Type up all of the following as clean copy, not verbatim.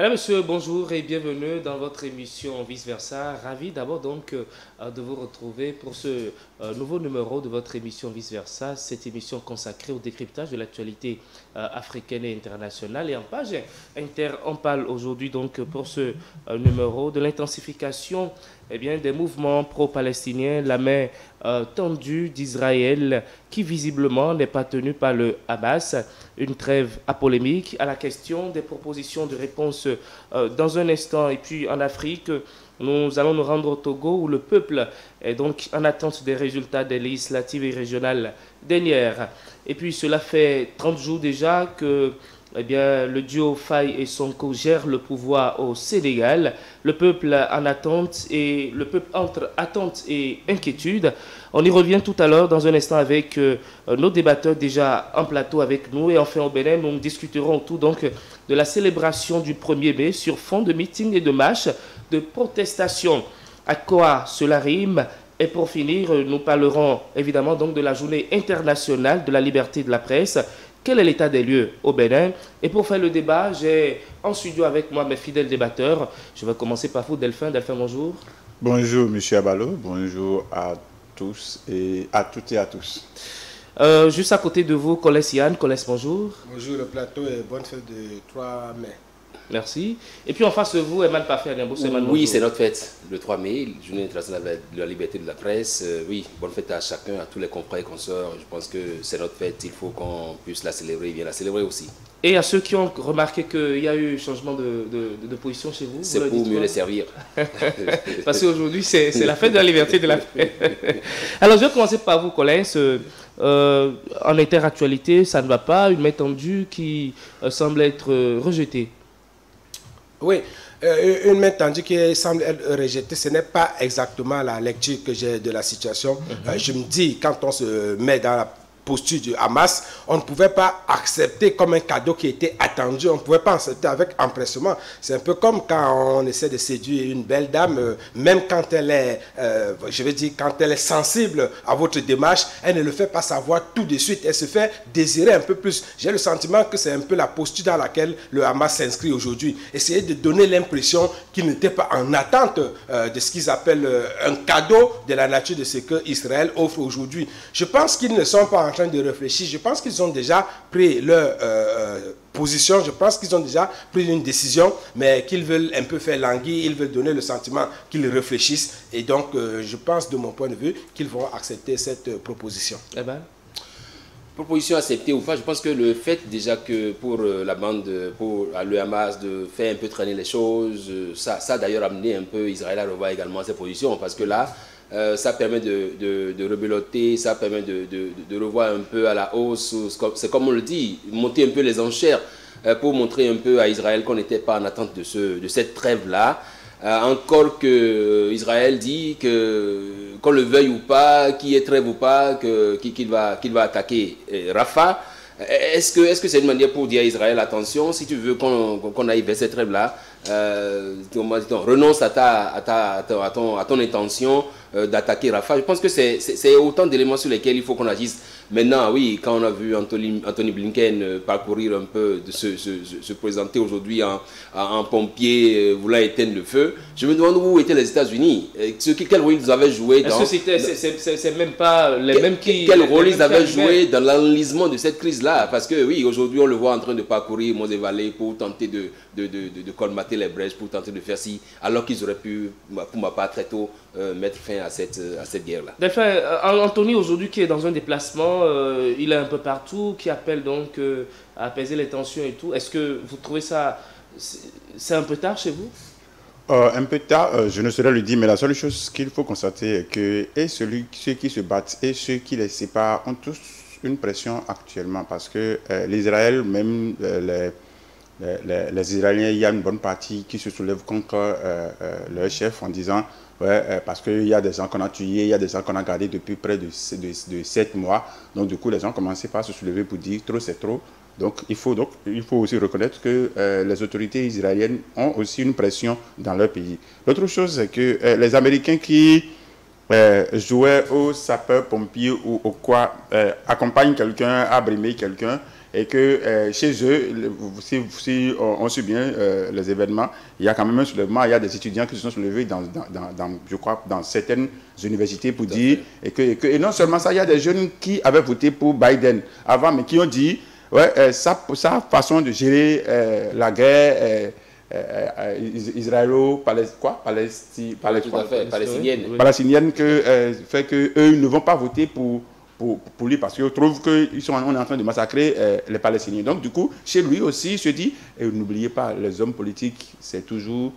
Madame, monsieur, bonjour et bienvenue dans votre émission Vice Versa. Ravi d'abord donc de vous retrouver pour ce nouveau numéro de votre émission Vice Versa, cette émission consacrée au décryptage de l'actualité africaine et internationale. Et en page inter, on parle aujourd'hui donc pour ce numéro de l'intensification des mouvements pro-palestiniens, la main tendue d'Israël qui visiblement n'est pas tenue par le Hamas. Une trêve apolémique à la question des propositions de réponse dans un instant. Et puis en Afrique, nous allons nous rendre au Togo où le peuple est donc en attente des résultats des législatives et régionales dernières. Et puis cela fait 30 jours déjà que le duo Faye et Sonko gère le pouvoir au Sénégal. Le peuple en attente et le peuple entre attente et inquiétude. On y revient tout à l'heure dans un instant avec nos débatteurs déjà en plateau avec nous. Et enfin au Bénin, nous discuterons autour donc de la célébration du 1er mai sur fond de meeting et de marche, de protestation. À quoi cela rime? Et pour finir, nous parlerons évidemment donc de la journée internationale de la liberté de la presse. Quel est l'état des lieux au Bénin? Et pour faire le débat, j'ai en studio avec moi mes fidèles débatteurs. Je vais commencer par vous, Delphin. Delphin, bonjour. Bonjour, monsieur Abalo. Bonjour à tous et à toutes et à tous. Juste à côté de vous, Colès Yann. Colès, bonjour. Bonjour le plateau et bonne fête de 3 mai. Merci. Et puis en face de vous, Eman Parfait. Oui, c'est notre fête, le 3 mai, journée internationale de la liberté de la presse. Oui, bonne fête à chacun, à tous les confrères et consoeurs. Je pense que c'est notre fête, il faut qu'on puisse la célébrer, bien la célébrer aussi. Et à ceux qui ont remarqué qu'il y a eu changement de position chez vous, c'est pour mieux les servir. Parce qu'aujourd'hui, c'est la fête de la liberté de la presse. Alors, je vais commencer par vous, Colin. En interactualité, ça ne va pas, une main tendue qui semble être rejetée. Oui, une main tendue qui semble être rejetée, ce n'est pas exactement la lecture que j'ai de la situation. Je me dis, quand on se met dans la posture du Hamas, on ne pouvait pas accepter comme un cadeau qui était attendu, on ne pouvait pas accepter avec empressement. C'est un peu comme quand on essaie de séduire une belle dame, même quand elle est, quand elle est sensible à votre démarche, elle ne le fait pas savoir tout de suite, elle se fait désirer un peu plus. J'ai le sentiment que c'est un peu la posture dans laquelle le Hamas s'inscrit aujourd'hui. Essayer de donner l'impression qu'il n'était pas en attente de ce qu'ils appellent un cadeau de la nature de ce que Israël offre aujourd'hui. Je pense qu'ils ne sont pas en train de réfléchir. Je pense qu'ils ont déjà pris leur position, je pense qu'ils ont déjà pris une décision, mais qu'ils veulent un peu faire languir, ils veulent donner le sentiment qu'ils réfléchissent. Et donc, je pense, de mon point de vue, qu'ils vont accepter cette proposition. Eh ben. Proposition acceptée ou pas, je pense que le fait déjà que pour la bande, pour le Hamas de faire un peu traîner les choses, ça a d'ailleurs amené un peu Israël à revoir également ses positions, parce que là, ça permet de rebeloter, ça permet de revoir un peu à la hausse, c'est comme on le dit, monter un peu les enchères pour montrer un peu à Israël qu'on n'était pas en attente de cette trêve-là. Encore que Israël dit que qu'on le veuille ou pas, qu'il y ait trêve ou pas, qu'il va attaquer Rafah. Est-ce que c'est une manière pour dire à Israël, attention, si tu veux qu'on aille vers cette trêve-là, renonce à ton intention d'attaquer Rafah. Je pense que c'est autant d'éléments sur lesquels il faut qu'on agisse. Maintenant, oui, quand on a vu Anthony Blinken parcourir un peu, se présenter aujourd'hui en pompier voulant éteindre le feu, je me demande où étaient les États-Unis. Quel rôle ils avaient joué dans... Est-ce que c'est même pas les mêmes qui... Quel rôle ils avaient joué dans l'enlisement de cette crise-là? Parce que oui, aujourd'hui, on le voit en train de parcourir Monts et Vallées pour tenter de colmater les brèches, pour tenter de faire ci, alors qu'ils auraient pu, pour ma part, très tôt, mettre fin à cette guerre-là. Enfin, Anthony, aujourd'hui, qui est dans un déplacement, il est un peu partout, qui appelle donc à apaiser les tensions et tout. Est-ce que vous trouvez ça... C'est un peu tard chez vous? Un peu tard, je ne saurais le dire, mais la seule chose qu'il faut constater est que ceux qui se battent et ceux qui les séparent ont tous une pression actuellement, parce que l'Israël, même les Israéliens, il y a une bonne partie qui se soulève contre leur chef en disant parce qu'il y a des gens qu'on a tués, il y a des gens qu'on a gardés depuis près de 7 mois. Donc du coup, les gens commençaient par se soulever pour dire trop c'est trop. Donc il faut aussi reconnaître que les autorités israéliennes ont aussi une pression dans leur pays. L'autre chose, c'est que les Américains qui jouaient aux sapeurs-pompiers ou au quoi, accompagnent quelqu'un à brimer quelqu'un, et que chez eux, si on suit bien les événements, il y a quand même un soulèvement, il y a des étudiants qui se sont soulevés je crois, dans certaines universités pour dire, et non seulement ça, il y a des jeunes qui avaient voté pour Biden avant, mais qui ont dit, ouais, sa façon de gérer la guerre palestinienne fait qu'eux ne vont pas voter pour lui parce qu'ils trouvent qu'on est en train de massacrer les Palestiniens. Donc du coup, chez lui aussi, il se dit, et n'oubliez pas, les hommes politiques, c'est toujours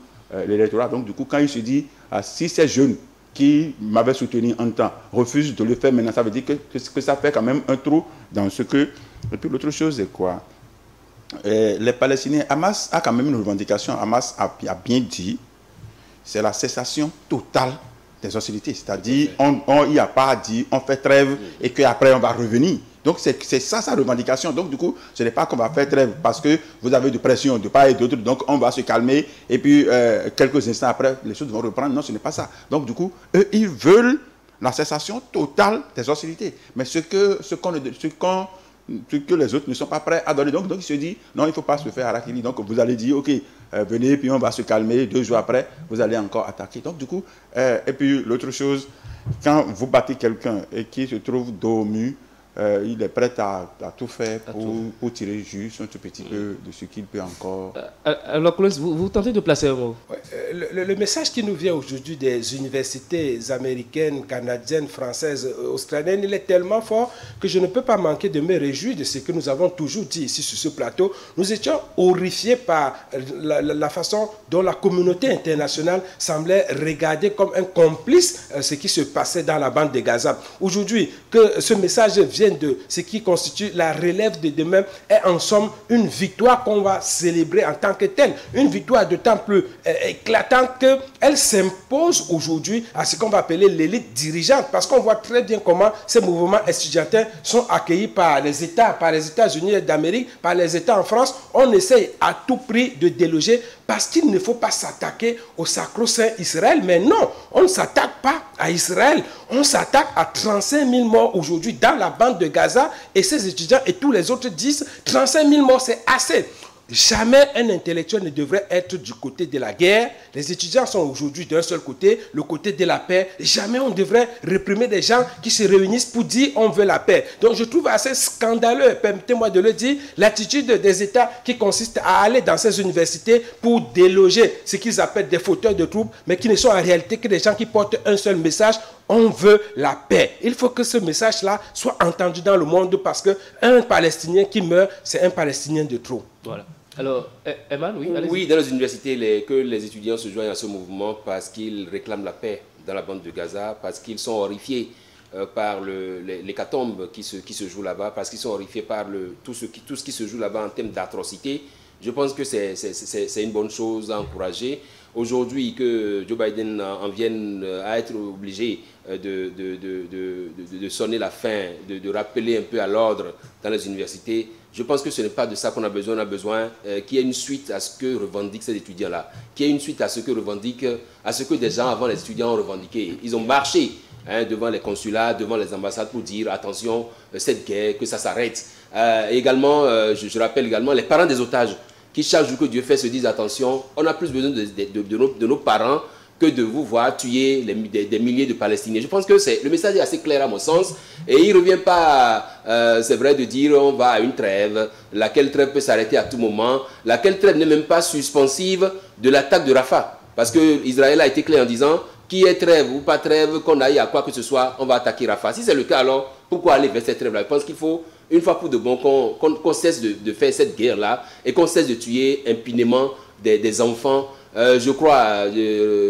l'électorat. Donc du coup, quand il se dit, si ces jeunes qui m'avaient soutenu en temps refusent de le faire maintenant, ça veut dire que ça fait quand même un trou dans ce que... Et puis l'autre chose, c'est quoi? Les Palestiniens, Hamas a quand même une revendication. Hamas a bien dit, c'est la cessation totale des hostilités. C'est-à-dire, il n'y a pas dit, on fait trêve et qu'après on va revenir. Donc c'est ça sa revendication. Donc du coup, ce n'est pas qu'on va faire trêve parce que vous avez de pression de part et d'autre. Donc on va se calmer et puis quelques instants après, les choses vont reprendre. Non, ce n'est pas ça. Donc du coup, eux, ils veulent la cessation totale des hostilités. Mais ce que les autres ne sont pas prêts à donner. Donc il se dit, non, il ne faut pas se faire harakiri. Donc vous allez dire, ok, venez, puis on va se calmer. 2 jours après, vous allez encore attaquer. Donc du coup, et puis l'autre chose, quand vous battez quelqu'un et qui se trouve dos au mur, il est prêt à tout faire pour tirer juste un tout petit peu de ce qu'il peut encore. Alors, vous tentez de placer un mot. Ouais, le message qui nous vient aujourd'hui des universités américaines, canadiennes, françaises, australiennes, il est tellement fort que je ne peux pas manquer de me réjouir de ce que nous avons toujours dit ici sur ce plateau. Nous étions horrifiés par la façon dont la communauté internationale semblait regarder comme un complice ce qui se passait dans la bande de Gaza. Aujourd'hui, que ce message vient de ce qui constitue la relève de demain est en somme une victoire qu'on va célébrer en tant que telle. Une victoire d'autant plus éclatante qu'elle s'impose aujourd'hui à ce qu'on va appeler l'élite dirigeante, parce qu'on voit très bien comment ces mouvements estudiantins sont accueillis par les États, par les États-Unis d'Amérique, par les États en France. On essaye à tout prix de déloger parce qu'il ne faut pas s'attaquer au sacro-saint Israël. Mais non, on ne s'attaque pas à Israël. On s'attaque à 35 000 morts aujourd'hui dans la bande de Gaza. Et ces étudiants et tous les autres disent 35 000 morts, c'est assez. Jamais un intellectuel ne devrait être du côté de la guerre. Les étudiants sont aujourd'hui d'un seul côté, le côté de la paix. Jamais on devrait réprimer des gens qui se réunissent pour dire on veut la paix. Donc je trouve assez scandaleux, permettez-moi de le dire, l'attitude des États qui consiste à aller dans ces universités pour déloger ce qu'ils appellent des fauteurs de troubles, mais qui ne sont en réalité que des gens qui portent un seul message. On veut la paix. Il faut que ce message-là soit entendu dans le monde parce qu'un Palestinien qui meurt, c'est un Palestinien de trop. Voilà. Alors, Eman, oui, allez-y. Oui, dans les universités, que les étudiants se joignent à ce mouvement parce qu'ils réclament la paix dans la bande de Gaza, parce qu'ils sont horrifiés par l'hécatombe qui se joue là-bas, parce qu'ils sont horrifiés par tout ce qui se joue là-bas en termes d'atrocité. Je pense que c'est une bonne chose à encourager. Aujourd'hui, que Joe Biden en vienne à être obligé de sonner la fin, de rappeler un peu à l'ordre dans les universités, je pense que ce n'est pas de ça qu'on a besoin. On a besoin qu'il y ait une suite à ce que revendiquent ces étudiants-là, qu'il y ait une suite à ce que des gens avant les étudiants ont revendiqué. Ils ont marché devant les consulats, devant les ambassades pour dire attention, cette guerre, que ça s'arrête. Également, je rappelle également les parents des otages qui chaque jour que Dieu fait se disent attention, on a plus besoin de nos parents que de vous voir tuer des milliers de Palestiniens. Je pense que le message est assez clair à mon sens et il ne revient pas, c'est vrai, de dire on va à une trêve, laquelle trêve peut s'arrêter à tout moment, laquelle trêve n'est même pas suspensive de l'attaque de Rafah. Parce que Israël a été clair en disant qu'il y ait trêve ou pas trêve, qu'on aille à quoi que ce soit, on va attaquer Rafah. Si c'est le cas, alors pourquoi aller vers cette trêve-là? Je pense qu'il faut une fois pour de bon qu'on cesse de faire cette guerre-là et qu'on cesse de tuer impunément des enfants. Je crois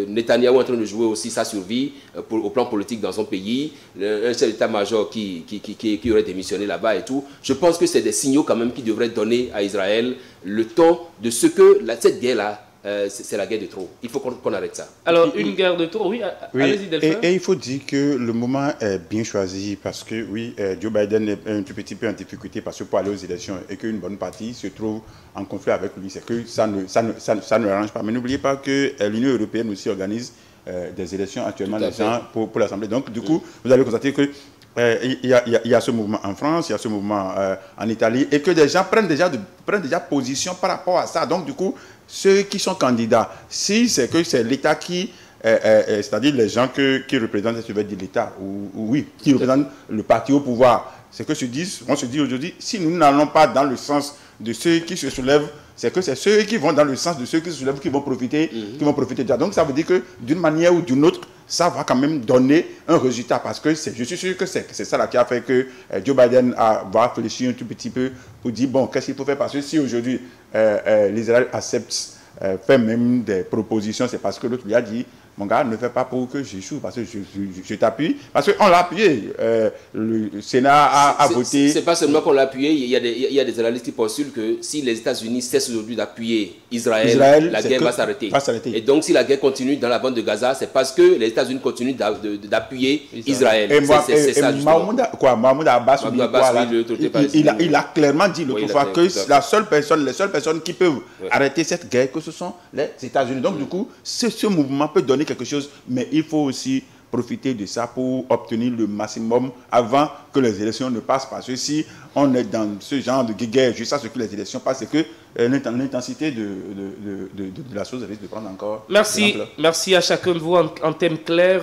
Netanyahou est en train de jouer aussi sa survie au plan politique dans son pays, un chef d'état-major qui aurait démissionné là-bas et tout. Je pense que c'est des signaux quand même qui devraient donner à Israël le ton de ce que cette guerre-là, c'est la guerre de trop. Il faut qu'on arrête ça. Alors, une guerre de trop, oui, allez-y Delphin. Et il faut dire que le moment est bien choisi parce que, oui, Joe Biden est un tout petit peu en difficulté parce que pour aller aux élections et qu'une bonne partie se trouve en conflit avec lui, c'est que ça ne l'arrange pas. Mais n'oubliez pas que l'Union européenne aussi organise des élections actuellement pour l'Assemblée. Donc, du coup, vous allez constater que il y a ce mouvement en France, il y a ce mouvement en Italie, et que des gens prennent déjà position par rapport à ça. Donc, du coup, ceux qui sont candidats, si c'est que c'est l'État qui, c'est-à-dire les gens qui représentent, je vais dire l'État, oui, qui représentent le parti au pouvoir, c'est que on se dit aujourd'hui, si nous n'allons pas dans le sens de ceux qui se soulèvent, c'est que c'est ceux qui vont dans le sens de ceux qui se soulèvent qui vont profiter, de ça. Donc, ça veut dire que d'une manière ou d'une autre, ça va quand même donner un résultat parce que je suis sûr que c'est ça là qui a fait que Joe Biden va réfléchir un tout petit peu pour dire bon, qu'est-ce qu'il faut faire, parce que si aujourd'hui l'Israël accepte, fait même des propositions, c'est parce que l'autre lui a dit mon gars, ne fais pas pour que j'échoue, parce que je t'appuie. Parce qu'on l'a appuyé. Le Sénat a voté. C'est pas seulement qu'on l'a appuyé, il y a des analystes qui postulent que si les États-Unis cessent aujourd'hui d'appuyer Israël, la guerre va s'arrêter. Et donc, si la guerre continue dans la bande de Gaza, c'est parce que les États-Unis continuent d'appuyer Israël. C'est ça, Mahmoud Abbas, il a clairement dit l'autre fois que les seules personnes qui peuvent arrêter cette guerre, que ce sont les États-Unis. Donc, du coup, ce mouvement peut donner quelque chose, mais il faut aussi profiter de ça pour obtenir le maximum avant que les élections ne passent. Parce que si on est dans ce genre de guerre jusqu'à ce que les élections passent, c'est que l'intensité de la chose risque de prendre encore. Merci à chacun de vous en thème clair.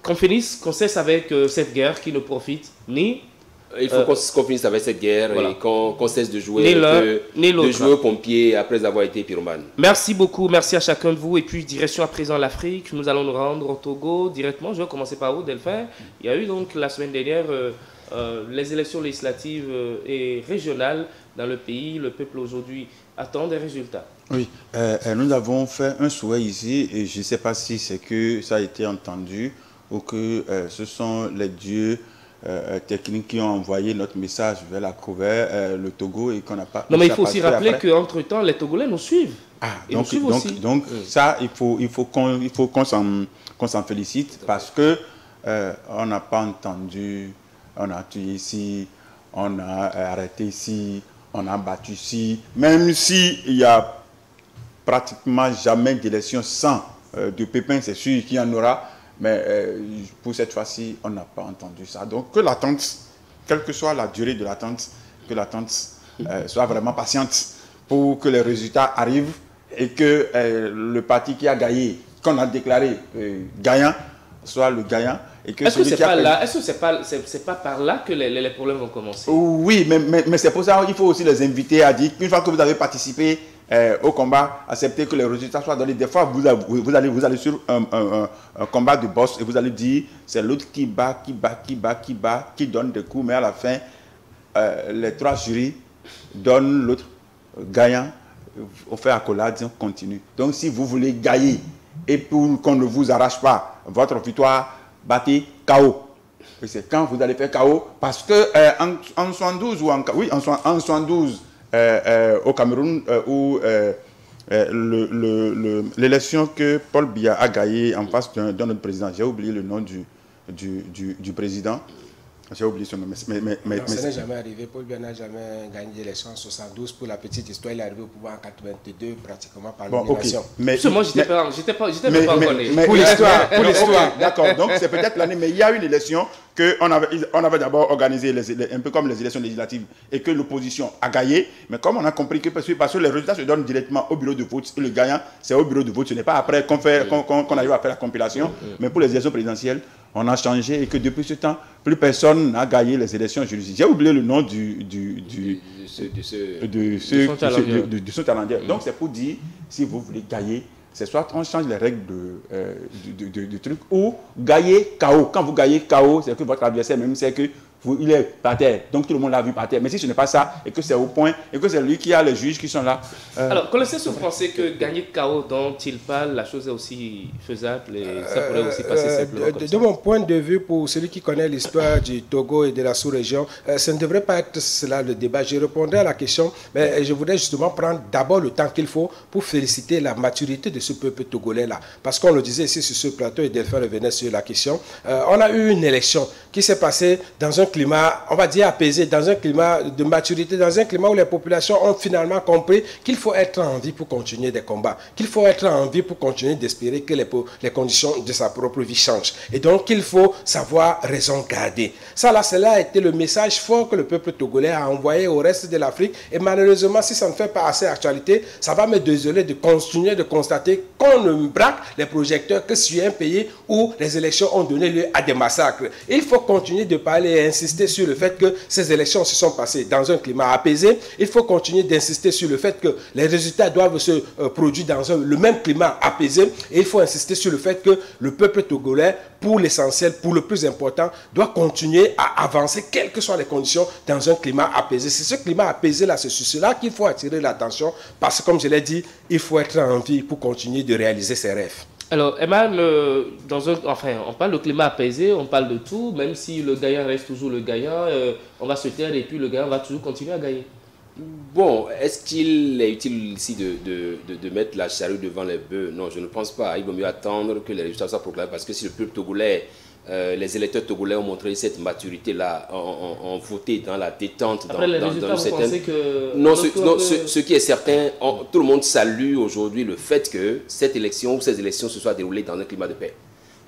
Qu'on cesse avec cette guerre qui ne profite ni. Il faut qu'on finisse avec cette guerre et qu'on cesse de jouer aux pompiers après avoir été pyromane. Merci beaucoup, merci à chacun de vous. Et puis, direction à présent l'Afrique. Nous allons nous rendre au Togo directement. Je vais commencer par vous, Delphin. Il y a eu donc la semaine dernière les élections législatives et régionales dans le pays. Le peuple aujourd'hui attend des résultats. Oui, nous avons fait un souhait ici et je ne sais pas si c'est que ça a été entendu ou que ce sont les dieux techniques qui ont envoyé notre message vers le Togo et qu'on n'a pas... Non, mais il faut aussi rappeler qu'entre-temps, les Togolais nous suivent. Donc ça, il faut qu'on s'en félicite parce que on n'a pas entendu, on a tué ici, on a arrêté ici, on a battu ici, même s'il n'y a pratiquement jamais d'élection sans de pépins, c'est sûr qu'il y en aura. Mais pour cette fois-ci, on n'a pas entendu ça. Donc, que l'attente, quelle que soit la durée de l'attente, que l'attente soit vraiment patiente pour que les résultats arrivent et que le parti qui a gagné, qu'on a déclaré gagnant, soit le gagnant. Est-ce que c'est pas par là que les problèmes vont commencer? Oui, mais c'est pour ça qu'il faut aussi les inviter à dire qu'une fois que vous avez participé au combat, acceptez que les résultats soient donnés. Des fois, vous allez sur un combat de boss et vous allez dire c'est l'autre qui donne des coups, mais à la fin, les trois jurys donnent l'autre gagnant, on fait accolade, on continue. Donc, si vous voulez gagner et pour qu'on ne vous arrache pas votre victoire, battez KO. Et c'est quand vous allez faire KO, parce que en 72 ou en 72 au Cameroun, où l'élection que Paul Biya a gagnée en face d'un autre président, j'ai oublié le nom du président. J'ai oublié son nom. Mais ça n'est jamais arrivé. Paul Biya n'a jamais gagné l'élection en 72. Pour la petite histoire, il est arrivé au pouvoir en 82, pratiquement par nomination. Mais moi, j'étais pas encore né. Pour l'histoire, d'accord. Donc, c'est peut-être l'année, mais il y a une élection qu'on avait d'abord organisée, un peu comme les élections législatives, et que l'opposition a gagné. Mais comme on a compris que, parce que les résultats se donnent directement au bureau de vote, et le gagnant, c'est au bureau de vote, ce n'est pas après qu'on arrive à faire la compilation. Mais pour les élections présidentielles, on a changé et que depuis ce temps, plus personne n'a gagné les élections judiciaires. J'ai oublié le nom de son talendier. Donc c'est pour dire, si vous voulez gagner, c'est soit on change les règles de truc ou gagner KO. Quand vous gagnez KO, c'est que votre adversaire même sait que il est par terre. Donc tout le monde l'a vu par terre. Mais si ce n'est pas ça, et que c'est au point, et que c'est lui qui a les juges qui sont là. Alors, connaissez ce Français que gagner KO dont il parle, la chose est aussi faisable et ça pourrait aussi passer simplement comme ça. De mon point de vue, pour celui qui connaît l'histoire du Togo et de la sous-région, ce ne devrait pas être cela le débat. Je répondrai à la question, mais je voudrais justement prendre d'abord le temps qu'il faut pour féliciter la maturité de ce peuple togolais-là. Parce qu'on le disait ici sur ce plateau, et Delphin revenait sur la question, on a eu une élection qui s'est passée dans un climat, on va dire apaisé, dans un climat de maturité, dans un climat où les populations ont finalement compris qu'il faut être en vie pour continuer des combats, qu'il faut être en vie pour continuer d'espérer que les conditions de sa propre vie changent. Et donc, il faut savoir raison garder. Ça, là, cela a été le message fort que le peuple togolais a envoyé au reste de l'Afrique. Et malheureusement, si ça ne fait pas assez actualité, ça va me désoler de continuer de constater qu'on ne braque les projecteurs que sur un pays où les élections ont donné lieu à des massacres. Il faut continuer de parler et insister sur le fait que ces élections se sont passées dans un climat apaisé. Il faut continuer d'insister sur le fait que les résultats doivent se produire dans le même climat apaisé. Et il faut insister sur le fait que le peuple togolais, pour l'essentiel, pour le plus important, doit continuer à avancer, quelles que soient les conditions, dans un climat apaisé. C'est ce climat apaisé-là, c'est sur cela qu'il faut attirer l'attention, parce que, comme je l'ai dit, il faut être en vie pour continuer de réaliser ses rêves. Alors, Eman, on parle de climat apaisé, on parle de tout, même si le gagnant reste toujours le gagnant, on va se taire et puis le gagnant va toujours continuer à gagner. Bon, est-ce qu'il est utile ici de mettre la charrue devant les bœufs? Non, je ne pense pas. Il vaut mieux attendre que les résultats soient proclamés, parce que si le peuple togolais, les électeurs togolais ont montré cette maturité-là, ont voté dans la détente. Après les résultats, vous pensez que... Non, ce qui est certain, tout le monde salue aujourd'hui le fait que cette élection ou ces élections se soient déroulées dans un climat de paix.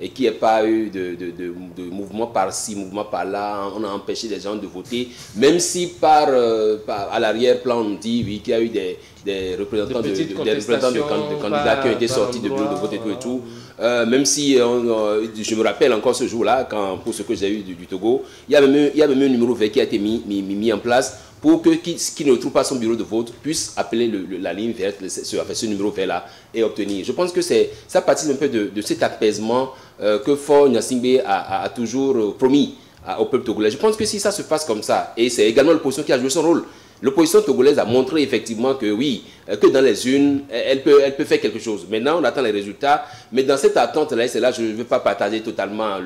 Et qu'il n'y ait pas eu de mouvement par-ci, mouvement par-là. On a empêché les gens de voter, même si à l'arrière-plan on dit oui, qu'il y a eu des représentants de candidats qui ont été sortis de bureau de vote et tout. Même si, je me rappelle encore ce jour-là, pour ce que j'ai eu du Togo, il y a même un numéro vert qui a été mis en place pour que qui ne trouve pas son bureau de vote puisse appeler la ligne verte, ce numéro vert-là, et obtenir. Je pense que ça participe un peu de cet apaisement que Faure Gnassingbé a toujours promis au peuple togolais. Je pense que si ça se passe comme ça, et c'est également l'opposition qui a joué son rôle, l'opposition togolaise a montré effectivement que oui, que dans les urnes, elle peut faire quelque chose. Maintenant, on attend les résultats, mais dans cette attente-là, et c'est là je ne veux pas partager totalement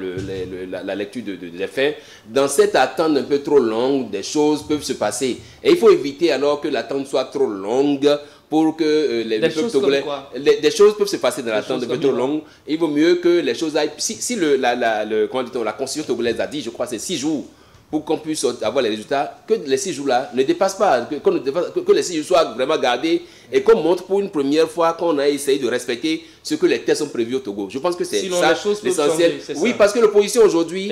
la lecture des faits, dans cette attente un peu trop longue, des choses peuvent se passer. Et il faut éviter alors que l'attente soit trop longue, pour que les peuples togolais... Des choses peuvent se passer dans l'attente un peu trop longue. Il vaut mieux que les choses aillent... Si la constitution togolaise a dit, je crois, c'est 6 jours pour qu'on puisse avoir les résultats, que les 6 jours-là ne dépassent pas, que les 6 jours soient vraiment gardés et qu'on montre pour une première fois qu'on a essayé de respecter ce que les textes ont prévus au Togo. Je pense que c'est ça l'essentiel. Oui, parce que l'opposition aujourd'hui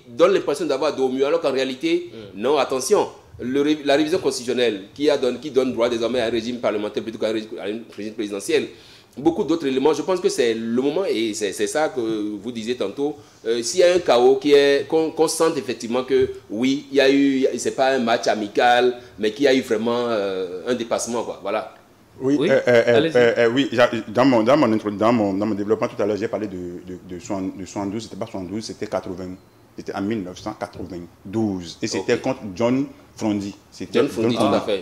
donne l'impression d'avoir dos au mur, alors qu'en réalité, non, attention. La révision constitutionnelle qui donne droit désormais à un régime parlementaire plutôt qu'à un régime présidentiel. Beaucoup d'autres éléments, je pense que c'est le moment, et c'est ça que vous disiez tantôt, s'il y a un chaos qu'on sente effectivement que oui, il y a eu, c'est pas un match amical, mais qu'il y a eu vraiment un dépassement, quoi. Voilà. Oui, oui. Oui, dans mon développement tout à l'heure, j'ai parlé de 72, c'était pas 72, c'était 80. C'était en 1992. Et c'était contre John Frondi. John Frondi, tout à fait.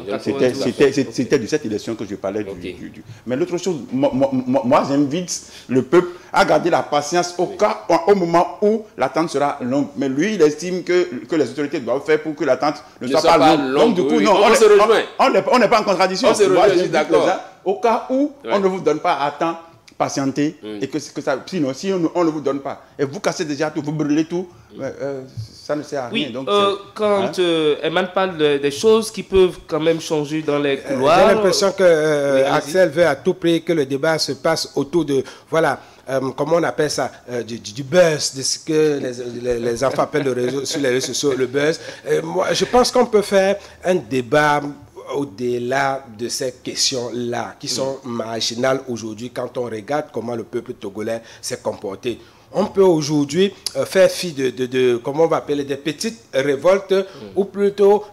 C'était de cette élection que je parlais. Okay. Mais l'autre chose, moi j'invite le peuple à garder la patience au moment où l'attente sera longue. Mais lui, il estime que les autorités doivent faire pour que l'attente ne soit pas longue. Donc du coup, non, on n'est pas en contradiction. On se rejoint, je suis d'accord. Au cas où on ne vous donne pas à temps, patienter, et que ça, sinon, si on ne vous donne pas, et vous cassez déjà tout, vous brûlez tout, ça ne sert à rien. Donc, quand Eman parle des choses qui peuvent quand même changer dans les couloirs... J'ai l'impression que Axel veut à tout prix que le débat se passe autour de... Voilà. Comment on appelle ça, du buzz, de ce que les enfants appellent sur les réseaux sociaux, le buzz. Moi, je pense qu'on peut faire un débat au-delà de ces questions-là, qui sont marginales aujourd'hui quand on regarde comment le peuple togolais s'est comporté. On peut aujourd'hui faire fi de, comment on va appeler, des petites révoltes ou plutôt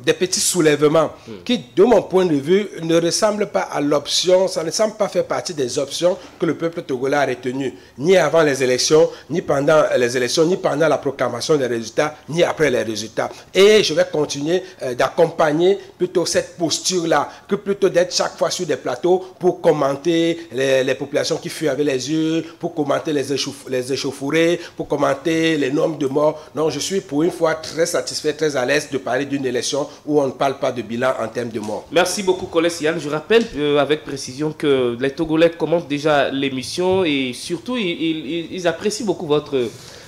des petits soulèvements qui, de mon point de vue, ne ressemblent pas à l'option, ça ne semble pas faire partie des options que le peuple togolais a retenues, ni avant les élections, ni pendant les élections, ni pendant la proclamation des résultats, ni après les résultats. Et je vais continuer d'accompagner plutôt cette posture-là, que plutôt d'être chaque fois sur des plateaux pour commenter les populations qui fuient avec les yeux, pour commenter les échauffourées, pour commenter les nombres de morts. Non, je suis pour une fois très satisfait, très à l'aise de parler d'une élection où on ne parle pas de bilan en termes de morts. Merci beaucoup, Kolès Yann. Je rappelle avec précision que les Togolais commentent déjà l'émission et surtout, ils apprécient beaucoup votre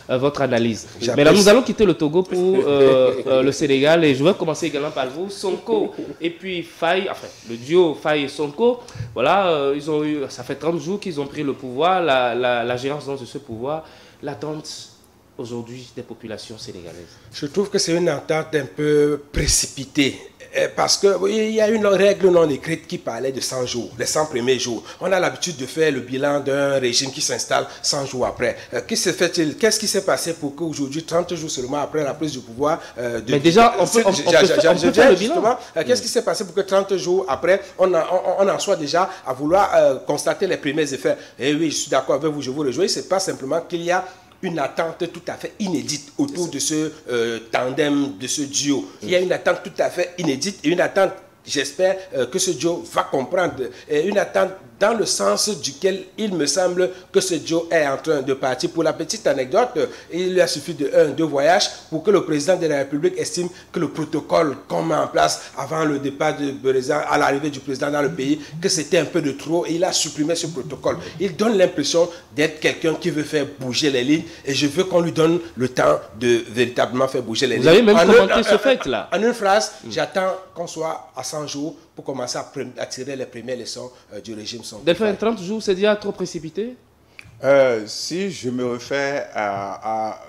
votre analyse. Mais là, nous allons quitter le Togo pour le Sénégal et je vais commencer également par vous. Sonko et puis Faye, enfin, le duo Faye et Sonko, voilà, ils ont eu, ça fait 30 jours qu'ils ont pris le pouvoir, la gérance de ce pouvoir, l'attente aujourd'hui des populations sénégalaises. Je trouve que c'est une entente un peu précipitée. Parce qu'il y a une règle non écrite qui parlait de 100 jours, les 100 premiers jours. On a l'habitude de faire le bilan d'un régime qui s'installe 100 jours après. Qu'est-ce qui s'est passé pour qu'aujourd'hui, 30 jours seulement après la prise du pouvoir... Mais déjà, on peut faire le bilan. Qu'est-ce qui s'est passé pour que 30 jours après, on en soit déjà à vouloir constater les premiers effets? Et oui, je suis d'accord avec vous, je vous rejoins. Ce n'est pas simplement qu'il y a une attente tout à fait inédite autour de ce tandem, de ce duo. Il y a une attente tout à fait inédite et une attente, j'espère, que ce duo va comprendre. Et une attente dans le sens duquel il me semble que ce duo est en train de partir. Pour la petite anecdote, il lui a suffi de 1-2 voyages pour que le président de la République estime que le protocole qu'on met en place avant le départ du président, à l'arrivée du président dans le pays, que c'était un peu de trop et il a supprimé ce protocole. Il donne l'impression d'être quelqu'un qui veut faire bouger les lignes et je veux qu'on lui donne le temps de véritablement faire bouger les lignes. Vous avez même commenté ce fait-là. En une phrase, j'attends qu'on soit à 100 jours pour commencer à tirer les premières leçons du régime. Delphin, 30 jours, c'est déjà trop précipité? Si je me refais à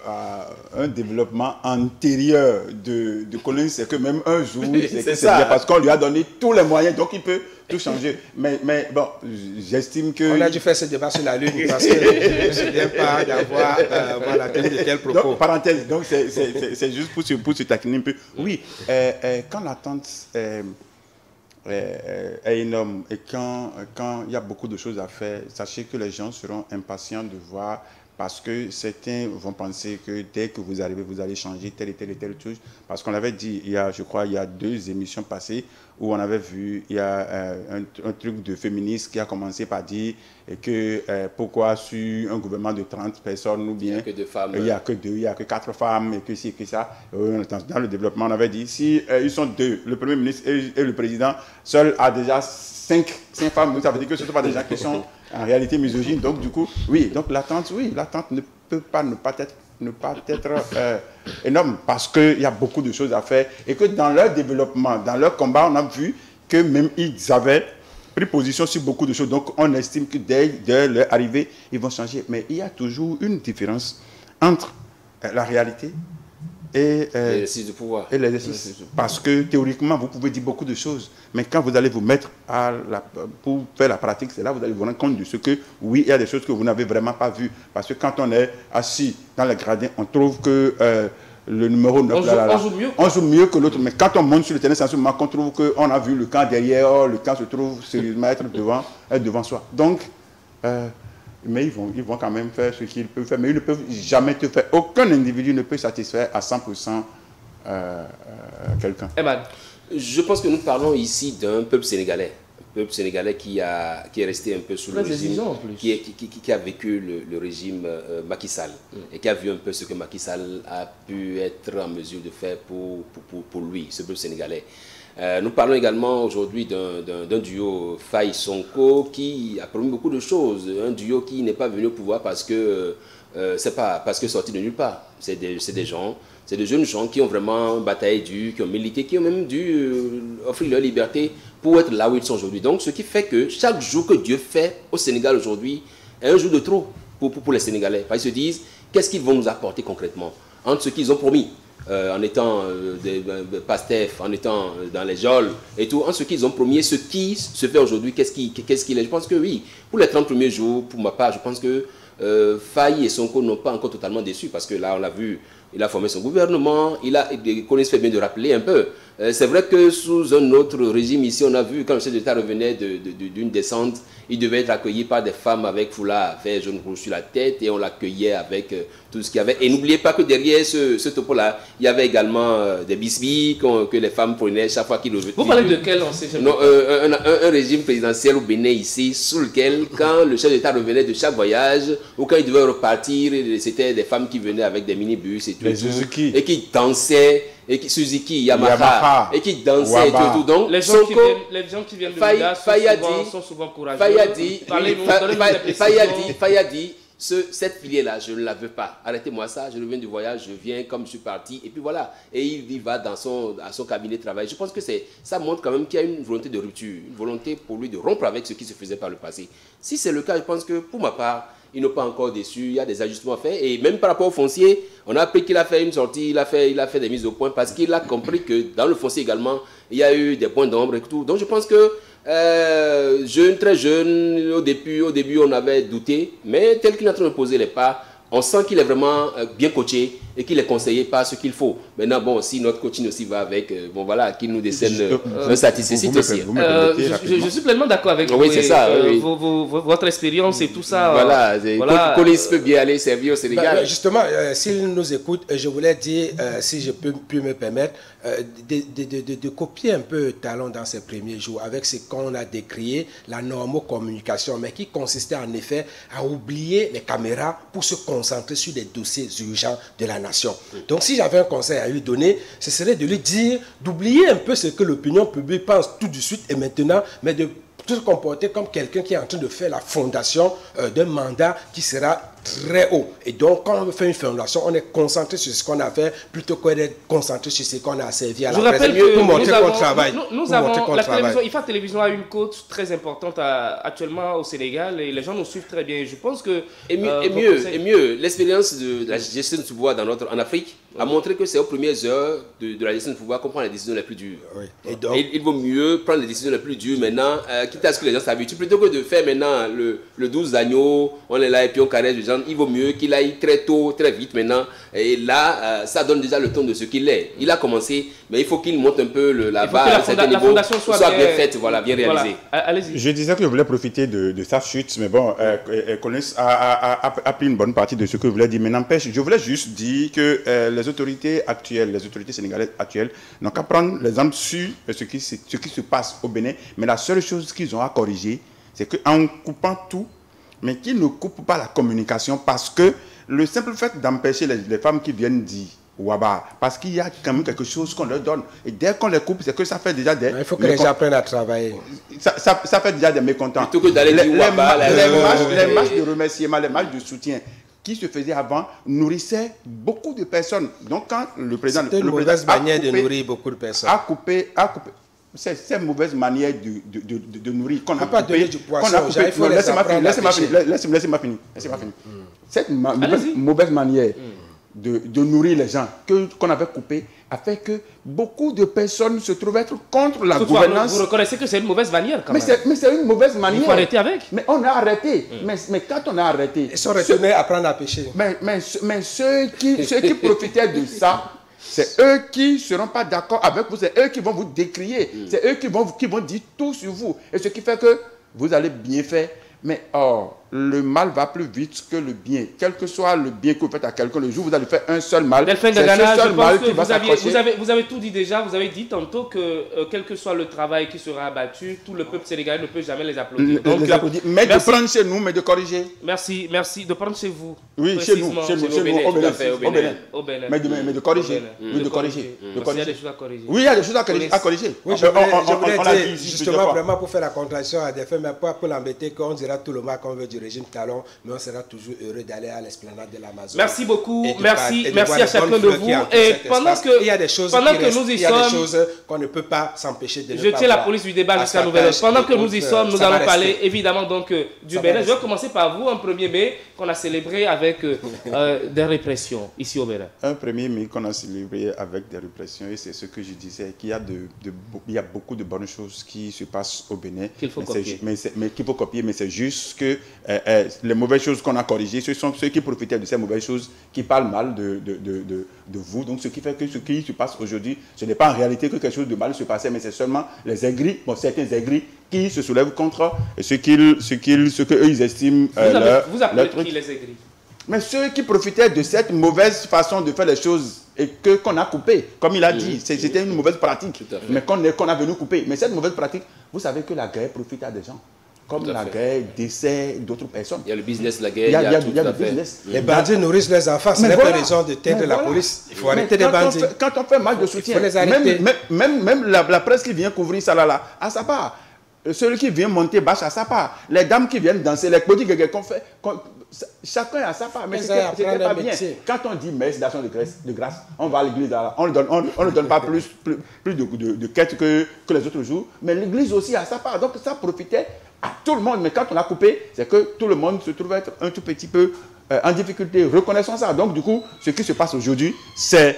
un développement antérieur de colonie, c'est que même un jour, c'est ça. Parce qu'on lui a donné tous les moyens, donc il peut tout changer. Mais bon, j'estime que... On a dû faire ce débat sur la Lune parce que je ne me souviens pas d'avoir tenu de tels propos. Donc, parenthèse, donc c'est juste pour se taquiner un peu. Oui, quand l'attente est énorme et quand il y a beaucoup de choses à faire, sachez que les gens seront impatients de voir parce que certains vont penser que dès que vous arrivez, vous allez changer telle et telle chose. Parce qu'on avait dit, je crois, il y a 2 émissions passées où on avait vu, il y a un truc de féministe qui a commencé par dire que pourquoi sur un gouvernement de 30 personnes ou bien il n'y a que 2 femmes, il n'y a que 2, il n'y a que 4 femmes et que ci, que ça. Dans le développement, on avait dit, si ils sont 2, le Premier ministre et le Président, seul a déjà 5 femmes, ça veut dire que ce ne sont pas des gens qui sont en réalité misogynes. Donc du coup, oui, donc l'attente ne peut pas ne pas être énorme parce qu'il y a beaucoup de choses à faire et que dans leur développement, dans leur combat, on a vu que même ils avaient pris position sur beaucoup de choses. Donc on estime que dès leur arrivée, ils vont changer. Mais il y a toujours une différence entre la réalité et l'exercice du pouvoir. Et l'exercice. Parce que théoriquement, vous pouvez dire beaucoup de choses, mais quand vous allez vous mettre pour faire la pratique, c'est là que vous allez vous rendre compte de ce que, oui, il y a des choses que vous n'avez vraiment pas vues. Parce que quand on est assis dans le gradin, on trouve que le numéro 9, on joue mieux que l'autre. Mais quand on monte sur le terrain, c'est à ce moment qu'on trouve qu'on a vu le camp derrière, le camp se trouve sérieusement être devant soi. Donc, mais ils vont quand même faire ce qu'ils peuvent faire, mais ils ne peuvent jamais te faire. Aucun individu ne peut satisfaire à 100% quelqu'un. Eman. Je pense que nous parlons ici d'un peuple sénégalais. Un peuple sénégalais qui est resté un peu sous le régime, qui a vécu le régime Macky Sall et qui a vu un peu ce que Macky Sall a pu être en mesure de faire pour lui, ce peuple sénégalais. Nous parlons également aujourd'hui d'un duo Faye Sonko qui a promis beaucoup de choses. Un duo qui n'est pas venu au pouvoir parce que c'est pas parce que sorti de nulle part. C'est des jeunes gens qui ont vraiment bataillé qui ont milité, qui ont même dû offrir leur liberté pour être là où ils sont aujourd'hui. Donc ce qui fait que chaque jour que Dieu fait au Sénégal aujourd'hui est un jour de trop pour les Sénégalais. Ils se disent qu'est-ce qu'ils vont nous apporter concrètement entre ce qu'ils ont promis. En étant des pastef, en étant dans les geôles et tout, en ce qu'ils ont promis, ce qui se fait aujourd'hui, qu'est-ce qu'il est. Je pense que oui, pour les 30 premiers jours, pour ma part, je pense que Faye et Sonko n'ont pas encore totalement déçu parce que là, on l'a vu, il a formé son gouvernement, Collins fait bien de rappeler un peu. C'est vrai que sous un autre régime ici, on a vu quand le chef d'État revenait d'une descente, il devait être accueilli par des femmes avec foulard vert jaune rouge sur la tête et on l'accueillait avec tout ce qu'il y avait. Et n'oubliez pas que derrière ce topo-là, il y avait également des bisbis que les femmes prenaient chaque fois qu'ils revenaient. Vous parlez de quel ancien chef d'État? Non, un régime présidentiel au Bénin ici, sous lequel, quand le chef d'État revenait de chaque voyage ou quand il devait repartir, c'était des femmes qui venaient avec des minibus et tout. Et qui dansaient. Et qui, Suzuki, Yamaha, et qui dansaient et tout. Donc, les gens qui viennent de l'Ouïda sont souvent courageux. Faye a dit, cette filière-là, je ne la veux pas. Arrêtez-moi ça, je reviens du voyage, je viens comme je suis parti, et puis voilà. Et il va à son cabinet de travail. Je pense que ça montre quand même qu'il y a une volonté de rupture, une volonté pour lui de rompre avec ce qui se faisait par le passé. Si c'est le cas, je pense que pour ma part, ils n'ont pas encore déçu, il y a des ajustements à faire. Et même par rapport au foncier, on a appris qu'il a fait une sortie, il a fait des mises au point parce qu'il a compris que dans le foncier également, il y a eu des points d'ombre et tout. Donc je pense que très jeune, au début on avait douté, mais tel qu'il est en train de poser les pas, on sent qu'il est vraiment bien coaché et qu'il est conseillé par ce qu'il faut. Maintenant, bon, si notre coaching aussi va avec, bon voilà, qu'il nous décène un satisfait aussi. Je suis pleinement d'accord avec vous. Oui, c'est ça. Oui. Votre expérience et tout ça. Voilà, Colis peut bien aller servir au Sénégal. Justement, s'il nous écoute, je voulais dire, si je peux me permettre, de copier un peu Talon dans ses premiers jours avec ce qu'on a décrié, la normocommunication, mais qui consistait en effet à oublier les caméras pour se concentrer sur les dossiers urgents de la nation. Donc si j'avais un conseil à lui donner, ce serait de lui dire d'oublier un peu ce que l'opinion publique pense tout de suite et maintenant, mais de se comporter comme quelqu'un qui est en train de faire la fondation d'un mandat qui sera très haut. Et donc, quand on fait une fondation, on est concentré sur ce qu'on a fait plutôt que d'être concentré sur ce qu'on a servi à la presse. Je rappelle que pour montrer qu'on travaille. Nous avons la télévision, IFA Télévision a une cote très importante actuellement au Sénégal et les gens nous suivent très bien. Je pense que... Et mieux, l'expérience de la gestion de pouvoir en Afrique a montré que c'est aux premières heures de la gestion de pouvoir qu'on prend les décisions les plus dures. Oui. Et donc, il vaut mieux prendre les décisions les plus dures maintenant, quitte à ce que les gens s'habituent, plutôt que de faire maintenant le 12 agneaux, on est là et puis on caresse les gens. Il vaut mieux qu'il aille très tôt, très vite maintenant. Et là, ça donne déjà le ton de ce qu'il est. Il a commencé, mais il faut qu'il monte un peu la barre, la fondation soit bien faite, voilà, bien réalisée. Allez-y. Je disais que je voulais profiter de sa chute, mais bon, Collins a pris une bonne partie de ce que je voulais dire. Mais n'empêche, je voulais juste dire que les autorités actuelles, les autorités sénégalaises actuelles, n'ont qu'à prendre l'exemple sur ce qui se passe au Bénin. Mais la seule chose qu'ils ont à corriger, c'est qu'en coupant tout, mais qu'ils ne coupent pas la communication parce que le simple fait d'empêcher les femmes qui viennent dire Ouaba, parce qu'il y a quand même quelque chose qu'on leur donne. Et dès qu'on les coupe, c'est que ça fait déjà des... Il faut que les gens apprennent à travailler. Ça fait déjà des mécontents. Plutôt que d'aller dire Ouaba, les marches de remerciement, les marches de soutien qui se faisaient avant nourrissaient beaucoup de personnes. Donc quand le président... C'était une mauvaise manière de nourrir beaucoup de personnes. A coupé cette mauvaise manière de nourrir qu'on a pas donné du poisson. Laissez-moi finir. Cette mauvaise manière de nourrir les gens qu'on avait coupé a fait que beaucoup de personnes se trouvent être contre la gouvernance. Vous reconnaissez que c'est une mauvaise manière quand même. Mais c'est une mauvaise manière. Il faut arrêter avec. Mais on a arrêté. Mais quand on a arrêté... Ils sont retournés à apprendre à pêcher. Mais ceux qui profitaient de ça, c'est eux qui ne seront pas d'accord avec vous, c'est eux qui vont vous décrier, c'est eux qui vont dire tout sur vous. Et ce qui fait que vous allez bien faire. Mais le mal va plus vite que le bien. Quel que soit le bien que vous faites à quelqu'un, le jour où vous allez faire un seul mal, c'est ce seul mal qui va s'accrocher. Vous avez tout dit déjà, vous avez dit tantôt que quel que soit le travail qui sera abattu, tout le peuple sénégalais ne peut jamais les applaudir. Mais de prendre chez nous, mais de corriger. Merci, de prendre chez vous. Oui, chez nous, au Bénin. Mais de corriger. Il y a des choses à corriger. Oui, il y a des choses à corriger. Oui, je voulais dire justement vraiment pour faire la contradiction à des faits, mais pas pour l'embêter, qu'on dira tout le mal qu'on veut du régime Talon, mais on sera toujours heureux d'aller à l'esplanade de l'Amazon. Merci beaucoup, merci à chacun de vous. Et pendant que nous y sommes, qu'on ne peut pas s'empêcher de je tiens la police du débat jusqu'à nouvelle heure. Pendant que nous y sommes, nous allons parler évidemment donc du Bénin. Je vais commencer par vous, un 1er mai qu'on a célébré avec des répressions ici au Bénin. Un 1er mai qu'on a célébré avec des répressions, et c'est ce que je disais, qu'il y a beaucoup de bonnes choses qui se passent au Bénin. Qu'il faut copier. Mais qu'il faut copier, mais c'est juste que les mauvaises choses qu'on a corrigées, ce sont ceux qui profitaient de ces mauvaises choses qui parlent mal de vous. Donc ce qui fait que ce qui se passe aujourd'hui, ce n'est pas en réalité que quelque chose de mal se passait, mais c'est seulement les aigris, certains aigris qui se soulèvent contre ce qu'eux ils estiment vous appelez qui les aigris? Mais ceux qui profitaient de cette mauvaise façon de faire les choses et qu'on a coupé, comme il a dit, c'était une mauvaise pratique, mais qu'on a venu couper. Mais cette mauvaise pratique, vous savez que la guerre profite à des gens. Comme la guerre décès d'autres personnes. Il y a le business, la guerre, il y a le business. Les bandits nourrissent leurs enfants, ce n'est pas raison de teindre la police. Il faut arrêter les bandits. Quand on fait mal de soutien, même la presse qui vient couvrir ça là, à sa part. Celui qui vient monter bâche à sa part. Les dames qui viennent danser, les petits qu'on fait, chacun a sa part, mais Ils aillent c'était apprendre pas un bien. métier. Quand on dit messe d'action de grâce, on va à l'église, on ne donne pas plus de quêtes que les autres jours, mais l'église aussi a sa part. Donc ça profitait à tout le monde, mais quand on a coupé, c'est que tout le monde se trouve être un tout petit peu en difficulté. Reconnaissons ça. Donc du coup, ce qui se passe aujourd'hui, c'est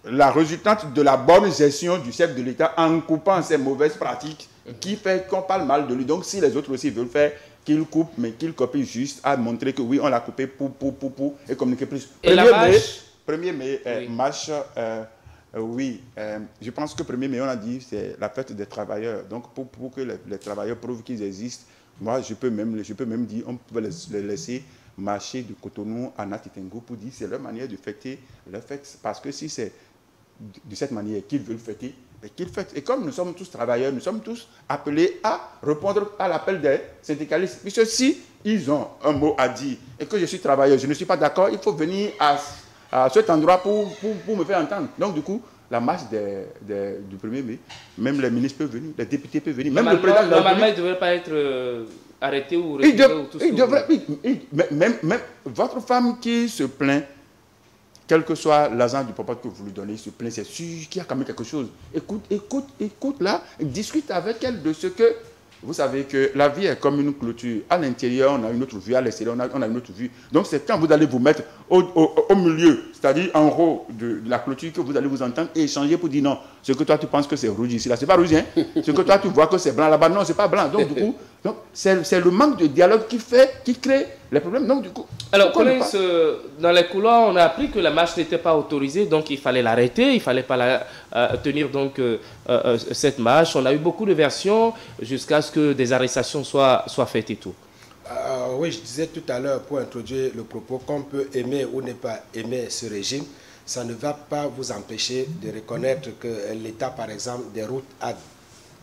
la résultante de la bonne gestion du chef de l'État en coupant ces mauvaises pratiques qui fait qu'on parle mal de lui. Donc si les autres aussi veulent faire, qu'ils coupent, mais qu'ils copient juste à montrer que oui, on l'a coupé pour et communiquer plus. Et la marche 1er mai, oui. marche, oui, je pense que 1er mai, on a dit, c'est la fête des travailleurs. Donc pour que les travailleurs prouvent qu'ils existent, moi je peux même dire, on peut les laisser marcher de Cotonou à Natitengo pour dire c'est leur manière de fêter leur fête. Parce que si c'est de cette manière qu'ils veulent fêter, mais qu'ils fêtent. Et comme nous sommes tous travailleurs, nous sommes tous appelés à répondre à l'appel des syndicalistes. Puisque si ils ont un mot à dire et que je suis travailleur, je ne suis pas d'accord, il faut venir à cet endroit pour me faire entendre. Donc du coup, la marche du 1er mai, même les ministres peuvent venir, les députés peuvent venir, même le président de la Normalement, République. il ne devrait pas être arrêté ou refusé ou tout ça. Même votre femme qui se plaint, quel que soit l'argent du papa que vous lui donnez, il se plaint, c'est sûr qu'il y a quand même quelque chose. Écoute là, discute avec elle de ce que... Vous savez que la vie est comme une clôture. À l'intérieur, on a une autre vue, à l'extérieur, on a une autre vue. Donc c'est quand vous allez vous mettre au milieu, c'est-à-dire en haut de la clôture, que vous allez vous entendre et échanger pour dire non, ce que toi tu penses que c'est rouge ici, là, c'est pas rouge, hein. Ce que toi tu vois que c'est blanc là-bas, non, c'est pas blanc. Donc du coup, c'est le manque de dialogue qui crée les problèmes. Donc du coup... Alors, dans les couloirs, on a appris que la marche n'était pas autorisée, donc il fallait l'arrêter, il ne fallait pas tenir donc, cette marche. On a eu beaucoup de versions jusqu'à ce que des arrestations soient faites et tout. Oui, je disais tout à l'heure, pour introduire le propos, qu'on peut aimer ou ne pas aimer ce régime, ça ne va pas vous empêcher de reconnaître que l'État, par exemple, des routes a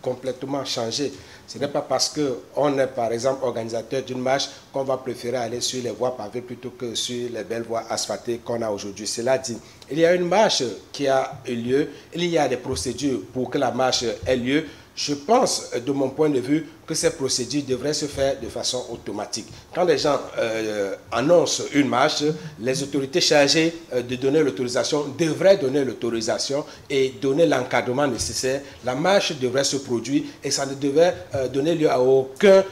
complètement changé. Ce n'est pas parce qu'on est, par exemple, organisateur d'une marche qu'on va préférer aller sur les voies pavées plutôt que sur les belles voies asphaltées qu'on a aujourd'hui. Cela dit, il y a une marche qui a eu lieu, il y a des procédures pour que la marche ait lieu. Je pense, de mon point de vue, que ces procédures devraient se faire de façon automatique. Quand les gens annoncent une marche, les autorités chargées de donner l'autorisation devraient donner l'autorisation et donner l'encadrement nécessaire. La marche devrait se produire et ça ne devrait donner lieu à aucun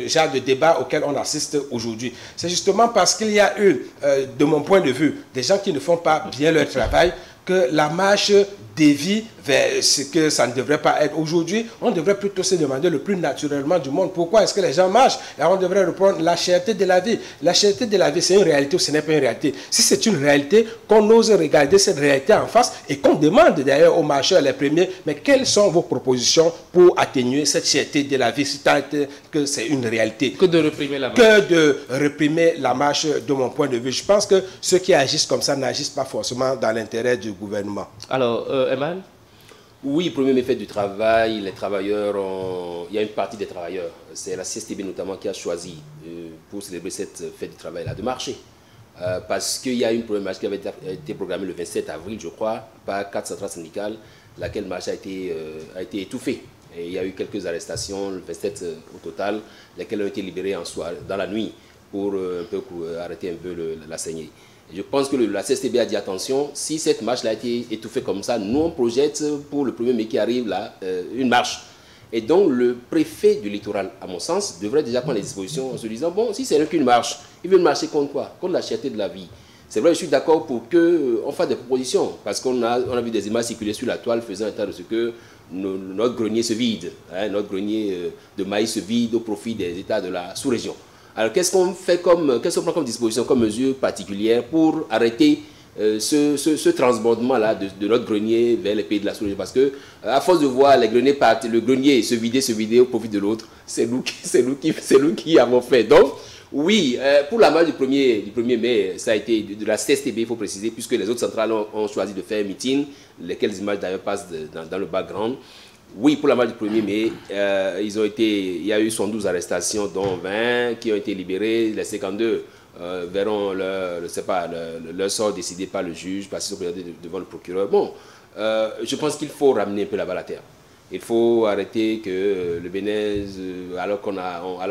genre de débat auquel on assiste aujourd'hui. C'est justement parce qu'il y a eu, de mon point de vue, des gens qui ne font pas bien leur travail, que la marche dévie vers ce que ça ne devrait pas être. Aujourd'hui, on devrait plutôt se demander le plus naturellement du monde pourquoi est-ce que les gens marchent, et on devrait reprendre la cherté de la vie. La cherté de la vie, c'est une réalité ou ce n'est pas une réalité. Si c'est une réalité, qu'on ose regarder cette réalité en face et qu'on demande d'ailleurs aux marcheurs les premiers, mais quelles sont vos propositions pour atténuer cette cherté de la vie, si tant est que c'est une réalité. Que de réprimer la marche. Que de réprimer la marche, de mon point de vue. Je pense que ceux qui agissent comme ça n'agissent pas forcément dans l'intérêt du gouvernement. Alors, Eman? Oui, premier méfait du travail, les travailleurs, il y a une partie des travailleurs, c'est la CSTB notamment qui a choisi pour célébrer cette fête du travail-là de marcher. Parce qu'il y a une première marche qui avait été programmée le 27 avril, je crois, par 4 centrales syndicales, laquelle marche a été étouffée. Et il y a eu quelques arrestations, le 27 au total, lesquelles ont été libérées en soir, dans la nuit pour arrêter un peu la saignée. Je pense que la CSTB a dit attention, si cette marche a été étouffée comme ça, nous on projette pour le 1er mai qui arrive là une marche. Et donc le préfet du littoral, à mon sens, devrait déjà prendre les dispositions en se disant, bon, si c'est qu'une marche, ils veulent marcher contre quoi? Contre la cherté de la vie. C'est vrai, je suis d'accord pour qu'on fasse des propositions, parce qu'on a vu des images circuler sur la toile faisant état de ce que notre grenier se vide, hein, notre grenier de maïs se vide au profit des États de la sous-région. Alors, qu'est-ce qu'on prend comme disposition, comme mesure particulière pour arrêter ce transbordement-là de notre grenier vers les pays de la sous-région? Parce que, à force de voir les greniers partir, le grenier se vider au profit de l'autre, c'est nous qui avons fait. Donc, oui, pour la marche du 1er mai, ça a été de la CSTB, il faut préciser, puisque les autres centrales ont choisi de faire un meeting, lesquelles images d'ailleurs passent dans le background. Oui, pour la marche du 1er mai, il y a eu 112 arrestations, dont 20 qui ont été libérées. Les 52 verront leur sort décidé par le juge, parce qu'ils sont présentés devant le procureur. Bon, je pense qu'il faut ramener un peu la balle à terre. Il faut arrêter que le Bénin, alors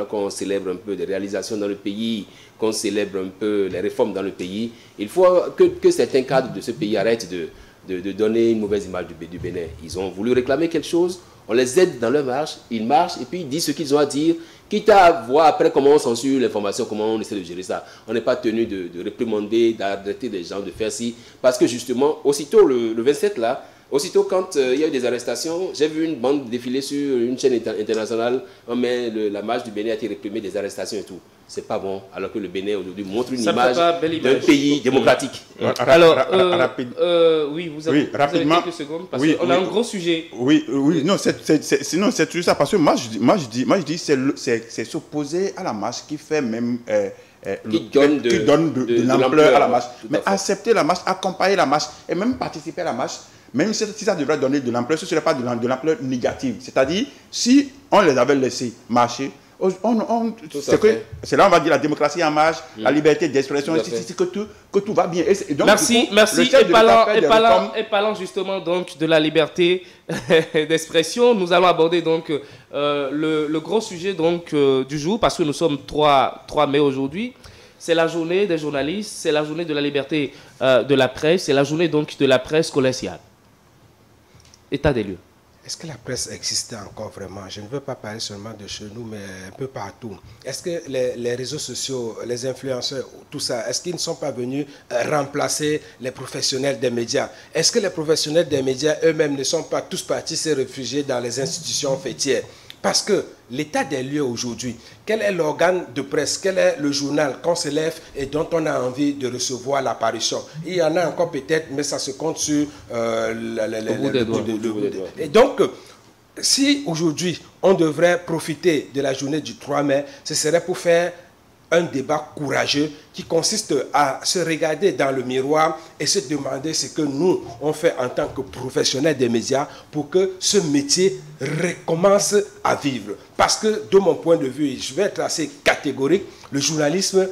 qu'on célèbre un peu des réalisations dans le pays, qu'on célèbre un peu les réformes dans le pays, il faut que certains cadres de ce pays arrêtent de donner une mauvaise image du Bénin. Ils ont voulu réclamer quelque chose, on les aide dans leur marche, ils marchent et puis ils disent ce qu'ils ont à dire, quitte à voir après comment on censure l'information, comment on essaie de gérer ça. On n'est pas tenu de réprimander, d'arrêter les gens, de faire ci, parce que justement, aussitôt le 27 là, aussitôt, quand il y a eu des arrestations, j'ai vu une bande défiler sur une chaîne internationale. Mais la marche du Bénin a été réprimée, des arrestations et tout. C'est pas bon, alors que le Bénin aujourd'hui montre une image d'un pays démocratique. Alors, oui, vous avez rapidement, quelques secondes, parce qu'on a un gros sujet. Oui, non, c'est toujours ça, parce que moi je dis c'est s'opposer à la marche qui fait même... qui donne de l'ampleur à la marche. Mais accepter la marche, accompagner la marche et même participer à la marche, même si ça devrait donner de l'ampleur, ce ne serait pas de l'ampleur négative. C'est-à-dire, si on les avait laissés marcher, c'est là on va dire la démocratie en marche, la liberté d'expression, que tout va bien. Et donc, merci. Et parlant justement donc de la liberté d'expression, nous allons aborder donc le gros sujet donc du jour, parce que nous sommes 3 mai aujourd'hui. C'est la journée des journalistes, c'est la journée de la liberté de la presse, c'est la journée donc de la presse commerciale. État des lieux. Est-ce que la presse existe encore vraiment? Je ne veux pas parler seulement de chez nous, mais un peu partout. Est-ce que les réseaux sociaux, les influenceurs, tout ça, est-ce qu'ils ne sont pas venus remplacer les professionnels des médias? Est-ce que les professionnels des médias eux-mêmes ne sont pas tous partis se réfugier dans les institutions fêtières? Parce que l'état des lieux aujourd'hui, quel est l'organe de presse, quel est le journal qu'on se lève et dont on a envie de recevoir l'apparition? Il y en a encore peut-être, mais ça se compte sur le bout des doigts. Et donc, si aujourd'hui on devrait profiter de la journée du 3 mai, ce serait pour faire un débat courageux qui consiste à se regarder dans le miroir et se demander ce que nous, on fait en tant que professionnels des médias pour que ce métier recommence à vivre. Parce que, de mon point de vue, je vais être assez catégorique, le journalisme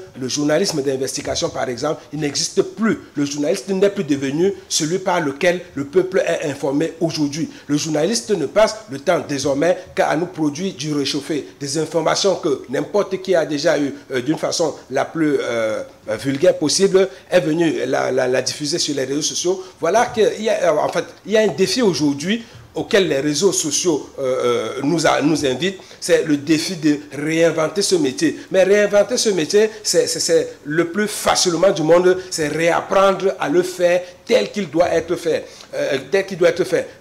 d'investigation, par exemple, il n'existe plus. Le journaliste n'est plus devenu celui par lequel le peuple est informé aujourd'hui. Le journaliste ne passe le temps désormais qu'à nous produire du réchauffé, des informations que n'importe qui a déjà eu d'une façon la plus vulgaire possible, est venu la diffuser sur les réseaux sociaux. Voilà qu'il y a un défi aujourd'hui auquel les réseaux sociaux nous invitent, c'est le défi de réinventer ce métier. Mais réinventer ce métier, c'est le plus facilement du monde, c'est réapprendre à le faire tel qu'il doit être fait.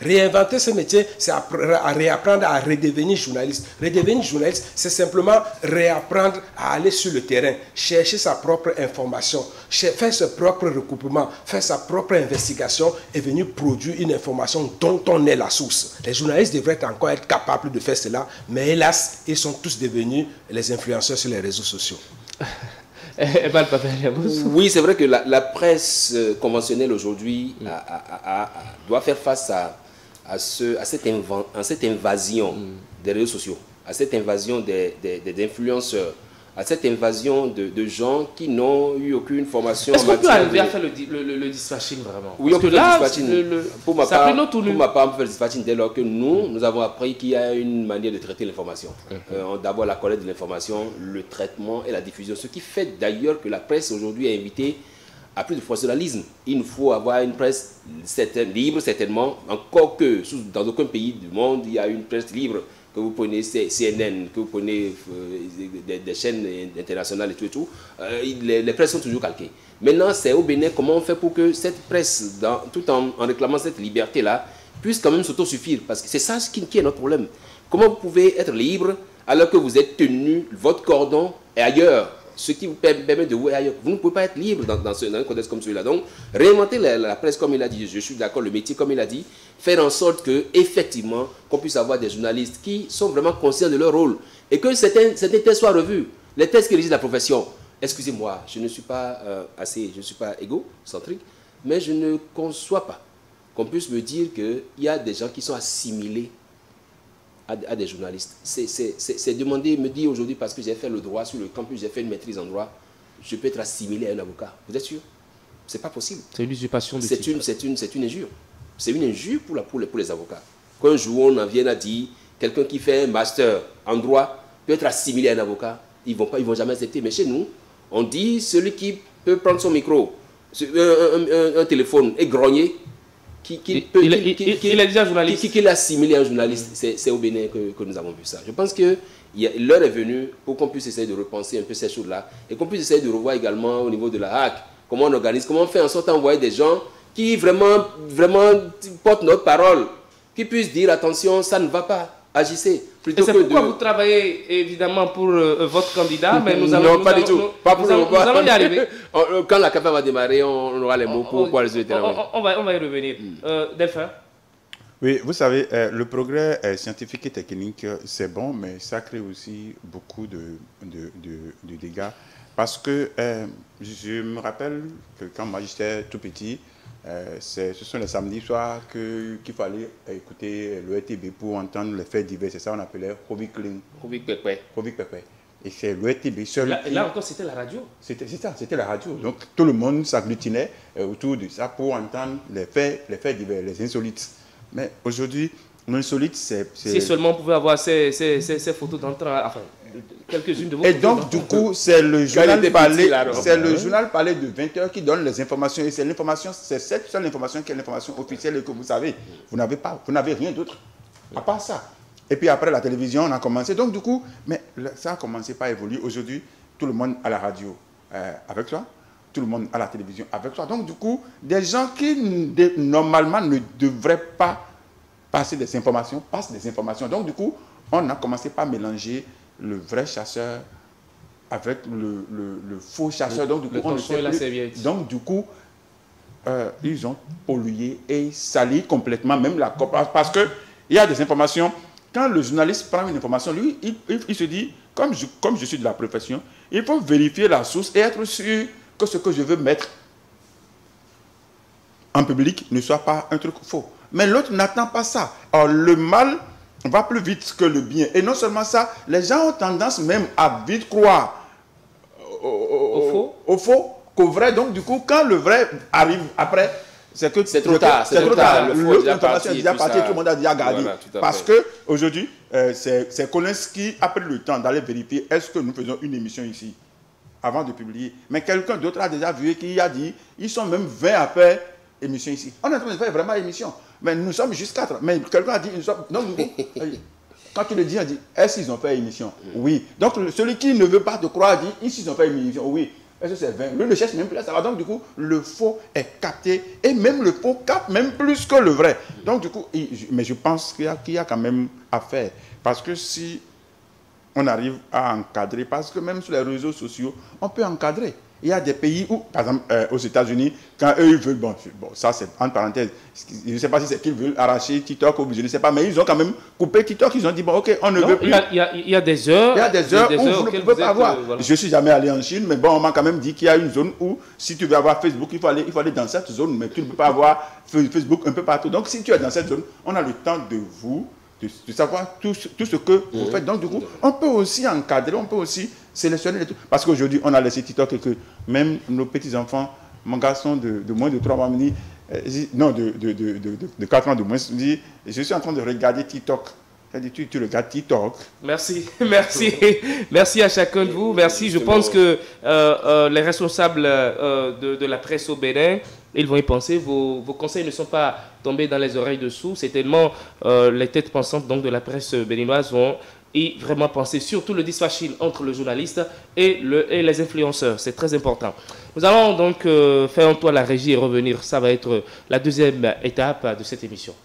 Réinventer ce métier, c'est à réapprendre à redevenir journaliste. Redevenir journaliste, c'est simplement réapprendre à aller sur le terrain, chercher sa propre information, faire ses propres recoupements, faire sa propre investigation et venir produire une information dont on est la source. Les journalistes devraient encore être capables de faire cela, mais hélas, ils sont tous devenus les influenceurs sur les réseaux sociaux. Oui, c'est vrai que la presse conventionnelle aujourd'hui doit faire face à cette invasion des réseaux sociaux, à cette invasion des influenceurs, à cette invasion de gens qui n'ont eu aucune formation. Est-ce qu'on peut arriver à faire le dispatching vraiment? Oui, on peut faire le dispatching. Pour ma part, on peut faire le dispatching dès lors que nous avons appris qu'il y a une manière de traiter l'information. D'abord la collecte de l'information, le traitement et la diffusion. Ce qui fait d'ailleurs que la presse aujourd'hui est invitée à plus de professionnalisme. Il nous faut avoir une presse libre, certainement, encore que dans aucun pays du monde, il y a une presse libre. Que vous prenez CNN, que vous prenez des chaînes internationales et tout, les presses sont toujours calquées. Maintenant, c'est au Bénin comment on fait pour que cette presse, tout en réclamant cette liberté-là, puisse quand même s'autosuffire. Parce que c'est ça qui est notre problème. Comment vous pouvez être libre alors que vous êtes tenu, votre cordon est ailleurs, ce qui vous permet de vous ailleurs. Vous ne pouvez pas être libre dans un contexte comme celui-là. Donc, réinventer la presse comme il a dit, je suis d'accord, le métier comme il a dit, faire en sorte que effectivement qu'on puisse avoir des journalistes qui sont vraiment conscients de leur rôle et que certains textes soient revus. Les textes qui régissent la profession. Excusez-moi, je ne suis pas égocentrique, mais je ne conçois pas qu'on puisse me dire qu'il y a des gens qui sont assimilés à des journalistes. C'est demander, me dire aujourd'hui, parce que j'ai fait le droit sur le campus, j'ai fait une maîtrise en droit, je peux être assimilé à un avocat. Vous êtes sûr? C'est pas possible. C'est une usurpation de titre. C'est une injure. C'est une injure pour les avocats. qu'un jour on en vienne à dire quelqu'un qui fait un master en droit peut être assimilé à un avocat. Ils vont jamais accepter. Mais chez nous, on dit celui qui peut prendre son micro, un téléphone et grogner, il est déjà journaliste. Qui l'a assimilé à un journaliste, c'est au Bénin que nous avons vu ça. Je pense que l'heure est venue pour qu'on puisse essayer de repenser un peu ces choses-là et qu'on puisse essayer de revoir également au niveau de la HAC, comment on organise, comment on fait en sorte d'envoyer des gens qui vraiment portent notre parole, qui puissent dire attention, ça ne va pas, agissez. C'est pourquoi vous travaillez évidemment pour votre candidat, mais nous allons... Non, pas du tout. Nous allons y arriver. Quand la campagne va démarrer, on aura les mots pour les terrains. On va y revenir. Delphin. Oui, vous savez, le progrès scientifique et technique, c'est bon, mais ça crée aussi beaucoup de dégâts. Parce que je me rappelle que quand moi j'étais tout petit, ce sont les samedis soirs qu'il fallait écouter le RTB pour entendre les faits divers. C'est ça qu'on appelait Hovik Pekwe. Et c'est le RTB seul. Là encore, c'était la radio. C'était ça, c'était la radio. Donc tout le monde s'agglutinait autour de ça pour entendre les faits divers, les insolites. Mais aujourd'hui, l'insolite, c'est... Si seulement on pouvait avoir ces photos d'entrée, enfin, quelques-unes de vos Et photos, donc, du coup, c'est le journal parlé de 20h qui donne les informations. Et c'est l'information, c'est cette seule information qui est l'information officielle et que vous savez. Vous n'avez rien d'autre à part ça. Et puis après, la télévision, on a commencé. Donc, du coup, mais ça a commencé par évoluer. Aujourd'hui, tout le monde à la radio avec toi. Tout le monde à la télévision avec toi. Donc, du coup, des gens qui normalement ne devraient pas passer des informations, passent des informations. Donc, du coup, on a commencé par mélanger le vrai chasseur avec le faux chasseur. Donc, du coup, du coup, ils ont pollué et sali complètement, même la COP. Parce qu'il y a des informations. Quand le journaliste prend une information, lui, il se dit, comme je suis de la profession, il faut vérifier la source et être sûr que ce que je veux mettre en public ne soit pas un truc faux. Mais l'autre n'attend pas ça. Alors, le mal va plus vite que le bien. Et non seulement ça, les gens ont tendance même à vite croire au faux qu'au vrai. Donc, du coup, quand le vrai arrive après, c'est que c'est trop tard. L'information est déjà partie, tout le monde a déjà gardé. Voilà, parce qu'aujourd'hui, c'est Collins qui a pris le temps d'aller vérifier est-ce que nous faisons une émission ici avant de publier. Mais quelqu'un d'autre a déjà vu et qui a dit ils sont même 20 à faire émission ici. On est en train de faire vraiment émission. Mais nous sommes juste 4. Mais quelqu'un a dit nous sommes... Non, quand tu le dis, on dit est-ce qu'ils ont fait émission? Oui. Donc celui qui ne veut pas te croire dit ici ils ont fait émission. Oui. Est-ce que c'est 20? Lui ne cherche même plus à savoir. Donc du coup, le faux est capté. Et même le faux capte même plus que le vrai. Donc du coup, mais je pense qu'il y a quand même à faire. Parce que si on arrive à encadrer, parce que même sur les réseaux sociaux, on peut encadrer. Il y a des pays où, par exemple, aux États-Unis, quand eux, ils veulent, bon ça c'est entre parenthèses, je ne sais pas si c'est qu'ils veulent arracher TikTok ou je ne sais pas, mais ils ont quand même coupé TikTok, ils ont dit, bon, ok, on ne veut plus. Il y a des heures. Il y a des heures où vous ne pouvez pas avoir. Voilà. Je ne suis jamais allé en Chine, mais bon, on m'a quand même dit qu'il y a une zone où, si tu veux avoir Facebook, il faut aller dans cette zone, mais tu ne peux pas avoir Facebook un peu partout. Donc, si tu es dans cette zone, on a le temps de savoir tout ce que vous faites. Donc, du coup, on peut aussi encadrer, on peut aussi sélectionner les trucs. Parce qu'aujourd'hui, on a laissé TikTok et que même nos petits-enfants, mon garçon de moins de 3 mois me dit, non, de 4 ans de moins, me dit, je suis en train de regarder TikTok. Tu regardes TikTok. Merci à chacun de vous. Merci. Je pense que les responsables de la presse au Bénin, ils vont y penser. Vos conseils ne sont pas tombés dans les oreilles de sourds. C'est tellement les têtes pensantes donc, de la presse béninoise vont y vraiment penser. Surtout le dispatching entre le journaliste et les influenceurs. C'est très important. Nous allons donc faire un tour à la régie et revenir. Ça va être la deuxième étape de cette émission.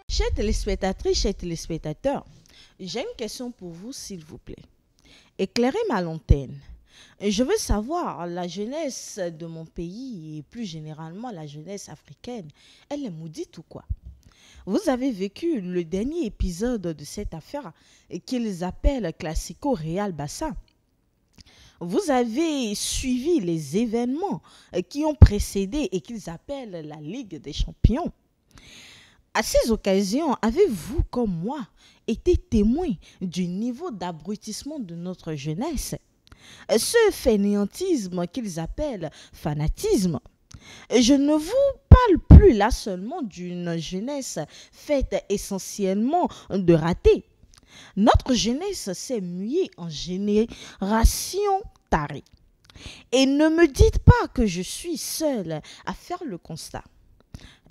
Chers téléspectatrices, chers téléspectateurs, j'ai une question pour vous, s'il vous plaît. Éclairez ma lanterne. Je veux savoir, la jeunesse de mon pays et plus généralement la jeunesse africaine, elle est maudite ou quoi? Vous avez vécu le dernier épisode de cette affaire qu'ils appellent Classico Real Bassa. Vous avez suivi les événements qui ont précédé et qu'ils appellent la Ligue des Champions. À ces occasions, avez-vous, comme moi, été témoin du niveau d'abrutissement de notre jeunesse? ce fainéantisme qu'ils appellent fanatisme. Je ne vous parle plus là seulement d'une jeunesse faite essentiellement de ratés. Notre jeunesse s'est muée en génération tarée. Et ne me dites pas que je suis seule à faire le constat.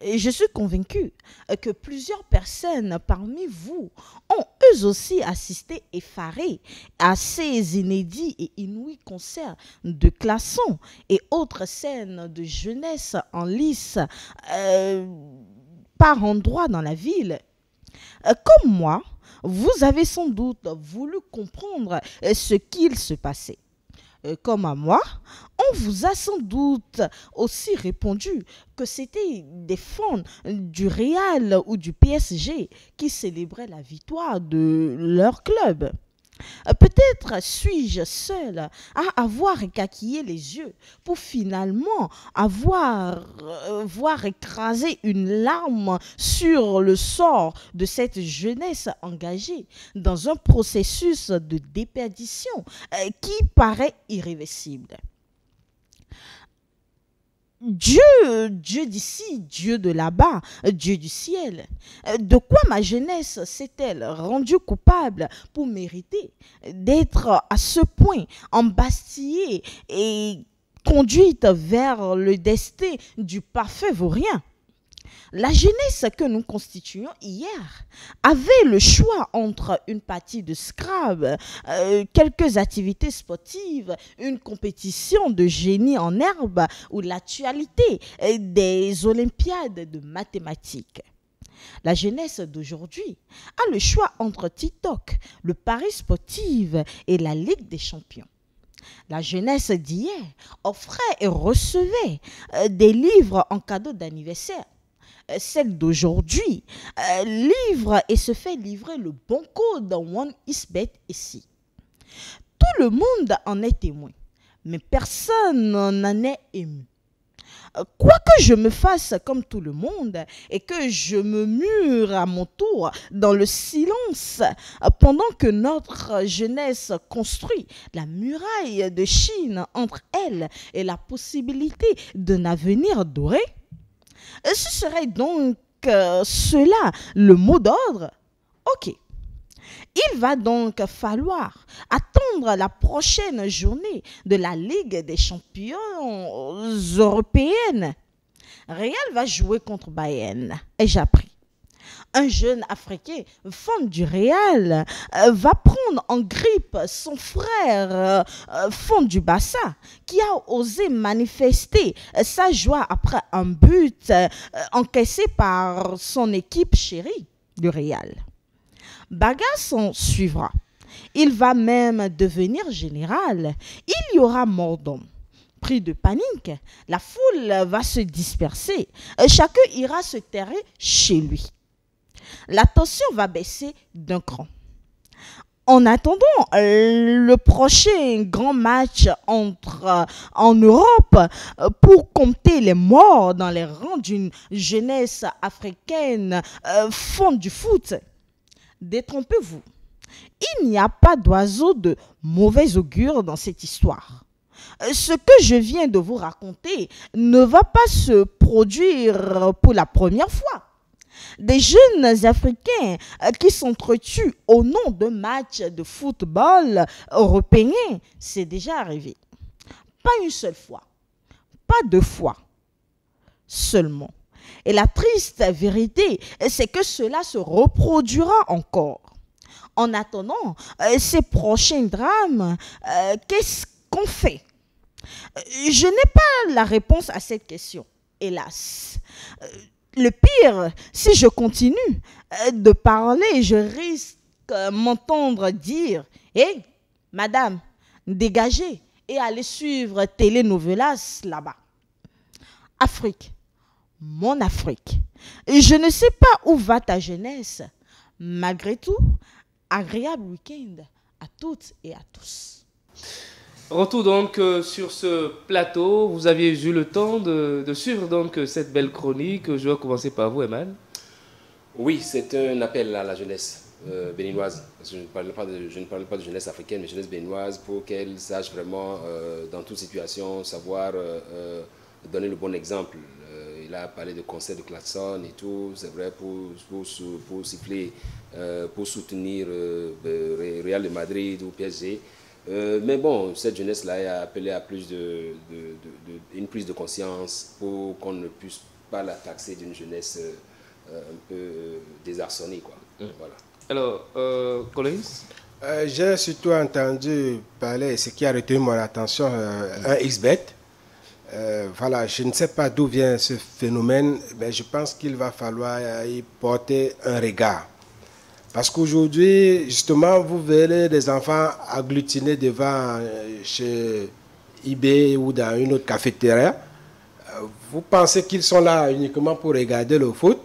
Et je suis convaincue que plusieurs personnes parmi vous ont eux aussi assisté effarés à ces inédits et inouïs concerts de Classon et autres scènes de jeunesse en lice par endroits dans la ville. Comme moi, vous avez sans doute voulu comprendre ce qu'il se passait. Comme à moi, on vous a sans doute aussi répondu que c'était des fans du Real ou du PSG qui célébraient la victoire de leur club. Peut-être suis-je seule à avoir écarquillé les yeux pour finalement voir écraser une larme sur le sort de cette jeunesse engagée dans un processus de déperdition qui paraît irréversible. Dieu d'ici, Dieu de là-bas, Dieu du ciel. De quoi ma jeunesse s'est-elle rendue coupable pour mériter d'être à ce point embastillée et conduite vers le destin du parfait vaurien? La jeunesse que nous constituions hier avait le choix entre une partie de Scrabble, quelques activités sportives, une compétition de génie en herbe ou l'actualité des Olympiades de mathématiques. La jeunesse d'aujourd'hui a le choix entre TikTok, le pari sportif et la Ligue des champions. La jeunesse d'hier offrait et recevait des livres en cadeau d'anniversaire. Celle d'aujourd'hui livre et se fait livrer le bon code One is Bet ici. Tout le monde en est témoin, mais personne n'en est ému. Quoi que je me fasse comme tout le monde et que je me mure à mon tour dans le silence pendant que notre jeunesse construit la muraille de Chine entre elle et la possibilité d'un avenir doré, ce serait donc cela le mot d'ordre? Ok. Il va donc falloir attendre la prochaine journée de la Ligue des champions européenne. Real va jouer contre Bayern. Et j'ai appris. Un jeune Africain, fan du Real, va prendre en grippe son frère, fan du Barça, qui a osé manifester sa joie après un but encaissé par son équipe chérie, le Real. Bagarre s'en suivra. Il va même devenir général. Il y aura mort d'homme. Pris de panique, la foule va se disperser. Chacun ira se terrer chez lui. La tension va baisser d'un cran. En attendant le prochain grand match en Europe pour compter les morts dans les rangs d'une jeunesse africaine fan du foot, détrompez-vous. Il n'y a pas d'oiseau de mauvais augure dans cette histoire. Ce que je viens de vous raconter ne va pas se produire pour la première fois. Des jeunes Africains qui s'entretuent au nom de matchs de football européen, c'est déjà arrivé. Pas une seule fois, pas deux fois, seulement. Et la triste vérité, c'est que cela se reproduira encore. En attendant ces prochains drames, qu'est-ce qu'on fait? Je n'ai pas la réponse à cette question, hélas. Le pire, si je continue de parler, je risque m'entendre dire « Hé, madame, dégagez et allez suivre Telenovelas là-bas. » Afrique, mon Afrique, je ne sais pas où va ta jeunesse. Malgré tout, agréable week-end à toutes et à tous. Retour donc sur ce plateau. Vous aviez eu le temps de suivre donc cette belle chronique. Je vais commencer par vous, Eman. Oui, c'est un appel à la jeunesse. béninoise. Parce que je ne parle pas de jeunesse africaine, mais jeunesse béninoise, pour qu'elle sache vraiment, dans toute situation, savoir donner le bon exemple. Il a parlé de concert de klaxon et tout, c'est vrai, pour siffler, pour soutenir Real de Madrid ou PSG. Mais bon, cette jeunesse-là a appelé à une prise de conscience pour qu'on ne puisse pas la taxer d'une jeunesse un peu désarçonnée, quoi. Voilà. Alors, Collins? J'ai surtout entendu parler, ce qui a retenu mon attention, un XBet. Voilà, je ne sais pas d'où vient ce phénomène, mais je pense qu'il va falloir y porter un regard. Parce qu'aujourd'hui, justement, vous verrez des enfants agglutinés devant chez eBay ou dans une autre cafétéria. Vous pensez qu'ils sont là uniquement pour regarder le foot,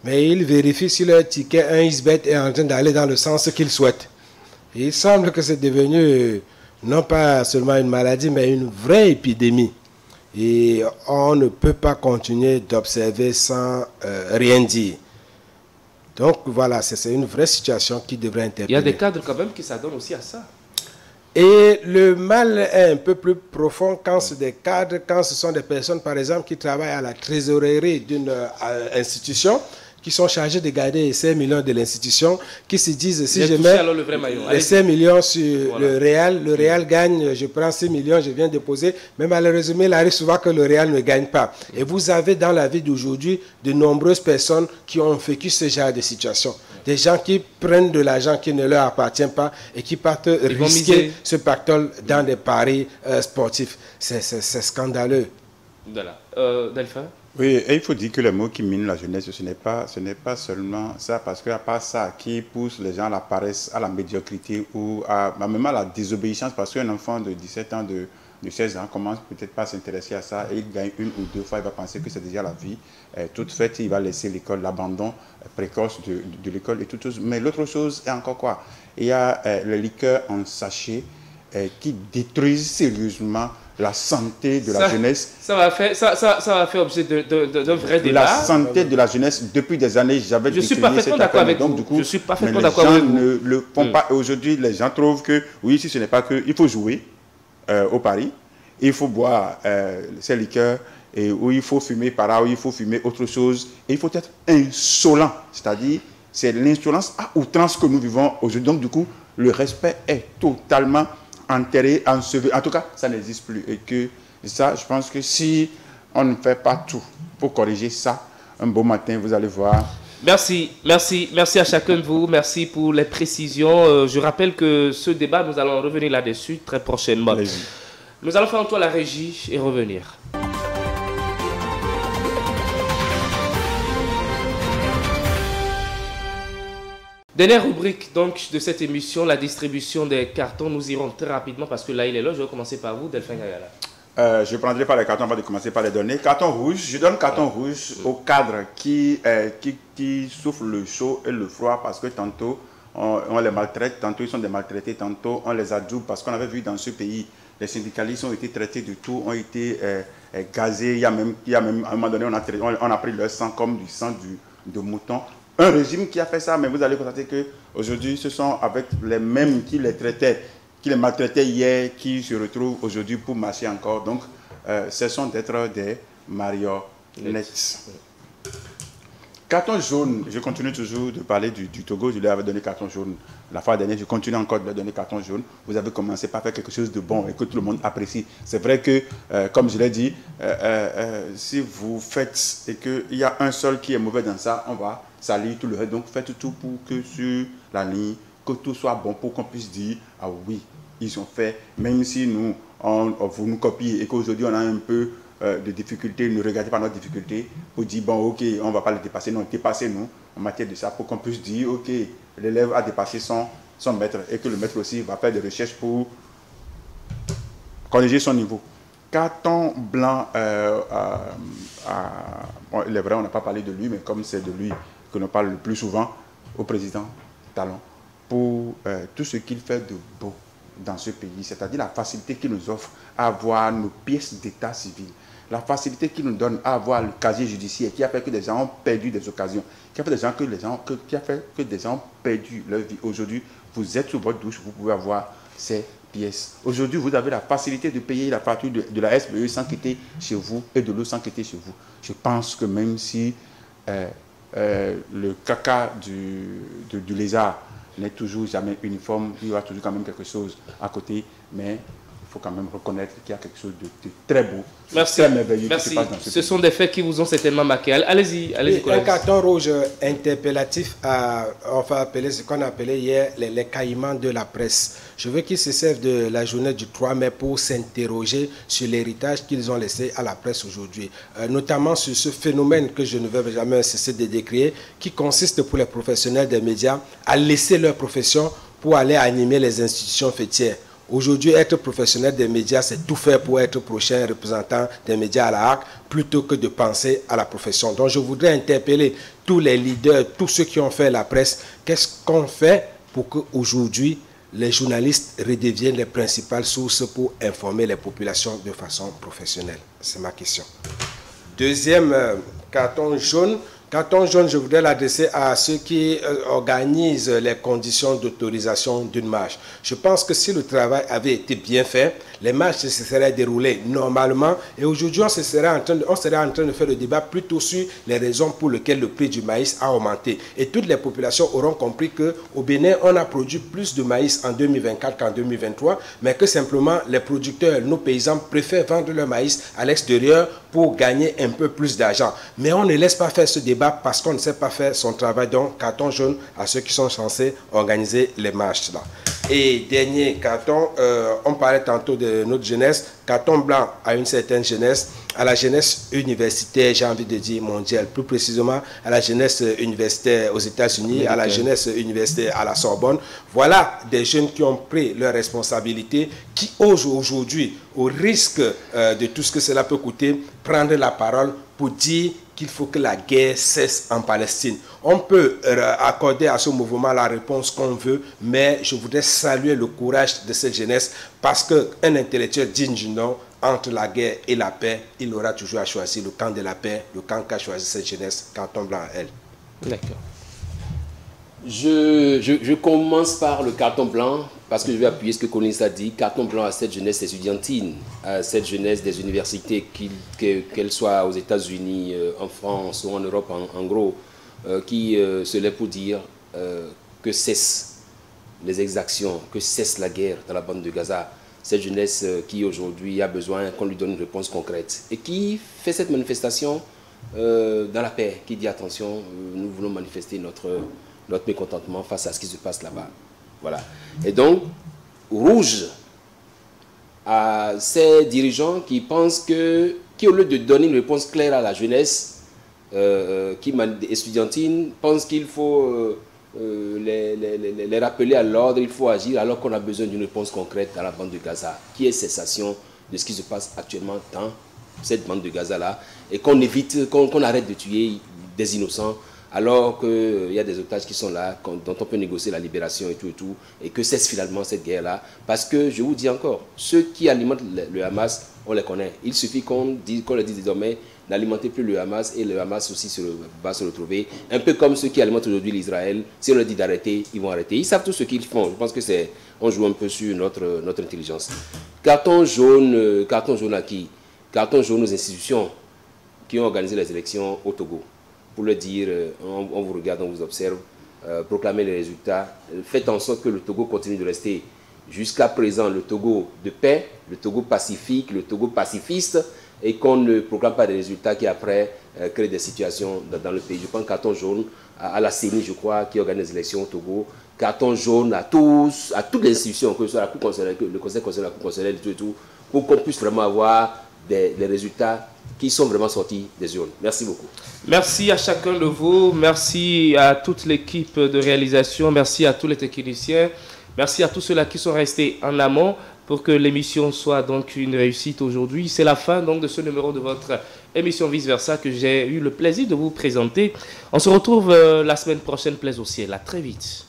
mais ils vérifient si leur ticket, un XBet, est en train d'aller dans le sens qu'ils souhaitent. Et il semble que c'est devenu non pas seulement une maladie, mais une vraie épidémie. Et on ne peut pas continuer d'observer sans rien dire. Donc voilà, c'est une vraie situation qui devrait interpeller. Il y a des cadres quand même qui s'adonnent aussi à ça. Et le mal est un peu plus profond quand c'est des cadres, quand ce sont des personnes, par exemple, qui travaillent à la trésorerie d'une institution, qui sont chargés de garder 5 millions de l'institution, qui se disent, si je mets les 5 millions sur le Real gagne, je prends 6 millions, je viens déposer, mais malheureusement, il arrive souvent que le Real ne gagne pas. Et vous avez dans la vie d'aujourd'hui de nombreuses personnes qui ont vécu ce genre de situation. Des gens qui prennent de l'argent qui ne leur appartient pas et qui partent risquer ce pactole dans des paris sportifs. C'est scandaleux. Voilà. Delphin? Oui, et il faut dire que les mots qui minent la jeunesse, ce n'est pas seulement ça, parce qu'à part ça, qui pousse les gens à la paresse, à la médiocrité ou même à la désobéissance, parce qu'un enfant de 17 ans, de 16 ans, commence peut-être pas à s'intéresser à ça, et il gagne une ou deux fois, il va penser que c'est déjà la vie toute faite, il va laisser l'école, l'abandon précoce de l'école et toute chose. Mais l'autre chose est encore quoi? Il y a les liqueurs en sachet qui détruisent sérieusement la santé de la jeunesse. Ça va faire objet d'un vrai débat. La santé de la jeunesse, depuis des années, j'avais décrit. Je suis parfaitement d'accord avec vous. Du coup, je suis parfaitement d'accord avec vous. Les gens ne le font pas. Aujourd'hui, les gens trouvent que, oui, si ce n'est pas que, il faut jouer au pari, il faut boire ces liqueurs, et où il faut fumer par là, où il faut fumer autre chose, et il faut être insolent. C'est-à-dire, c'est l'insolence à outrance que nous vivons aujourd'hui. Donc, du coup, le respect est totalement enterré, enseveli. En tout cas, ça n'existe plus. Et que ça, je pense que si on ne fait pas tout pour corriger ça, un beau matin, vous allez voir. Merci à chacun de vous. Merci pour les précisions. Je rappelle que ce débat, nous allons revenir là-dessus très prochainement. Nous allons faire un tour à la régie et revenir. Dernière rubrique donc de cette émission, la distribution des cartons. Nous irons très rapidement parce que là il est là. Je vais commencer par vous, Delphin Gagala. Je ne prendrai pas les cartons avant de commencer par les donner. Carton rouge, je donne carton rouge aux cadres qui souffrent le chaud et le froid parce que tantôt on les maltraite, tantôt ils sont des maltraités, tantôt on les adoube parce qu'on avait vu dans ce pays, les syndicalistes ont été traités de tout, ont été gazés. Il y a même à un moment donné, on a pris leur sang comme du sang de mouton. Un régime qui a fait ça, mais vous allez constater qu'aujourd'hui, ce sont avec les mêmes qui les traitaient, qui les maltraitaient hier, qui se retrouvent aujourd'hui pour marcher encore. Donc, cessons d'être des marionnettes. Carton jaune, je continue toujours de parler du Togo, je leur avais donné carton jaune la fois dernière, je continue encore de leur donner carton jaune. Vous avez commencé par faire quelque chose de bon et que tout le monde apprécie. C'est vrai que, comme je l'ai dit, si vous faites et qu'il y a un seul qui est mauvais dans ça, on va salir tout le reste. Donc faites tout pour que sur la ligne, que tout soit bon pour qu'on puisse dire, ah oui, ils ont fait, même si vous nous copiez et qu'aujourd'hui on a un peu de difficultés, ne regardez pas notre difficulté pour dire, bon, ok, on ne va pas le dépasser. Non, dépassez-nous en matière de ça pour qu'on puisse dire, ok, l'élève a dépassé son maître et que le maître aussi va faire des recherches pour corriger son niveau. Carton blanc, bon, il est vrai, on n'a pas parlé de lui, mais comme c'est de lui que l'on parle le plus souvent, au président Talon, pour tout ce qu'il fait de beau dans ce pays, c'est-à-dire la facilité qu'il nous offre à avoir nos pièces d'état civil. la facilité qu'il nous donne à avoir le casier judiciaire qui a fait que des gens ont perdu des occasions, qui a fait que des gens ont perdu leur vie. Aujourd'hui, vous êtes sur votre douche, vous pouvez avoir ces pièces. Aujourd'hui, vous avez la facilité de payer la facture de la SPE sans quitter chez vous et de l'eau sans quitter chez vous. Je pense que même si le caca du lézard n'est toujours jamais uniforme, il y aura toujours quand même quelque chose à côté, mais il faut quand même reconnaître qu'il y a quelque chose de très beau, très merveilleux qui se passe dans ce pays. Ce sont des faits qui vous ont certainement marqué. Allez-y, un carton rouge interpellatif on va appeler ce qu'on appelait hier les caïmans de la presse. Je veux qu'ils se servent de la journée du 3 mai pour s'interroger sur l'héritage qu'ils ont laissé à la presse aujourd'hui, notamment sur ce phénomène que je ne vais jamais cesser de décrire, qui consiste pour les professionnels des médias à laisser leur profession pour aller animer les institutions fêtières. Aujourd'hui, être professionnel des médias, c'est tout faire pour être prochain représentant des médias à la HAC, plutôt que de penser à la profession. Donc, je voudrais interpeller tous les leaders, tous ceux qui ont fait la presse. Qu'est-ce qu'on fait pour qu'aujourd'hui, les journalistes redeviennent les principales sources pour informer les populations de façon professionnelle? C'est ma question. Deuxième carton jaune. Carton jaune, je voudrais l'adresser à ceux qui organisent les conditions d'autorisation d'une marche. Je pense que si le travail avait été bien fait, les marches se seraient déroulées normalement et aujourd'hui on serait en train de faire le débat plutôt sur les raisons pour lesquelles le prix du maïs a augmenté. Et toutes les populations auront compris qu'au Bénin, on a produit plus de maïs en 2024 qu'en 2023, mais que simplement les producteurs, nos paysans préfèrent vendre leur maïs à l'extérieur pour gagner un peu plus d'argent. Mais on ne laisse pas faire ce débat parce qu'on ne sait pas faire son travail. Donc, carton jaune à ceux qui sont censés organiser les marches là. Et dernier carton, on parlait tantôt de notre jeunesse, carton blanc à une certaine jeunesse, à la jeunesse universitaire, j'ai envie de dire mondiale, plus précisément à la jeunesse universitaire aux États-Unis, à la jeunesse universitaire à la Sorbonne. Voilà des jeunes qui ont pris leurs responsabilités, qui osent aujourd'hui, au risque de tout ce que cela peut coûter, prendre la parole pour dire qu'il faut que la guerre cesse en Palestine. On peut accorder à ce mouvement la réponse qu'on veut, mais je voudrais saluer le courage de cette jeunesse parce qu'un intellectuel digne du nom, entre la guerre et la paix, il aura toujours à choisir le camp de la paix, le camp qu'a choisi cette jeunesse, carton blanc à elle. D'accord. Je commence par le carton blanc parce que je vais appuyer ce que Collins a dit. Carton blanc à cette jeunesse étudiantine, à cette jeunesse des universités, qu'elle soit aux États-Unis, en France ou en Europe en gros, qui se lève pour dire que cessent les exactions, que cesse la guerre dans la bande de Gaza. Cette jeunesse qui aujourd'hui a besoin qu'on lui donne une réponse concrète et qui fait cette manifestation dans la paix, qui dit attention, nous voulons manifester notre mécontentement face à ce qui se passe là-bas. Voilà. Et donc, rouge à ces dirigeants qui pensent qui au lieu de donner une réponse claire à la jeunesse estudiantine, pensent qu'il faut les rappeler à l'ordre, il faut agir alors qu'on a besoin d'une réponse concrète dans la bande de Gaza, qui est cessation de ce qui se passe actuellement dans cette bande de Gaza-là, et qu'on évite, qu'on arrête de tuer des innocents, alors qu'il y a des otages qui sont là, dont on peut négocier la libération et tout, et que cesse finalement cette guerre-là. Parce que, je vous dis encore, ceux qui alimentent le Hamas, on les connaît. Il suffit qu'on le dise désormais, n'alimentez plus le Hamas, et le Hamas aussi va se retrouver. Un peu comme ceux qui alimentent aujourd'hui l'Israël, si on leur dit d'arrêter, ils vont arrêter. Ils savent tout ce qu'ils font. Je pense que on joue un peu sur notre intelligence. Carton jaune à qui? Carton jaune aux institutions qui ont organisé les élections au Togo. Pour le dire, on vous regarde, on vous observe, proclamer les résultats, faites en sorte que le Togo continue de rester jusqu'à présent le Togo de paix, le Togo pacifique, le Togo pacifiste, et qu'on ne proclame pas des résultats qui après créent des situations dans le pays. Je prends carton jaune à la CENI, je crois, qui organise les élections au Togo, carton jaune à toutes les institutions, que ce soit la Cour constitutionnelle, le Conseil constitutionnel, la Cour constitutionnelle, tout, pour qu'on puisse vraiment avoir des résultats qui sont vraiment sortis des urnes. Merci beaucoup. Merci à chacun de vous, merci à toute l'équipe de réalisation, merci à tous les techniciens, merci à tous ceux-là qui sont restés en amont pour que l'émission soit donc une réussite aujourd'hui. C'est la fin donc de ce numéro de votre émission Vice Versa que j'ai eu le plaisir de vous présenter. On se retrouve la semaine prochaine, plaise au ciel. À très vite.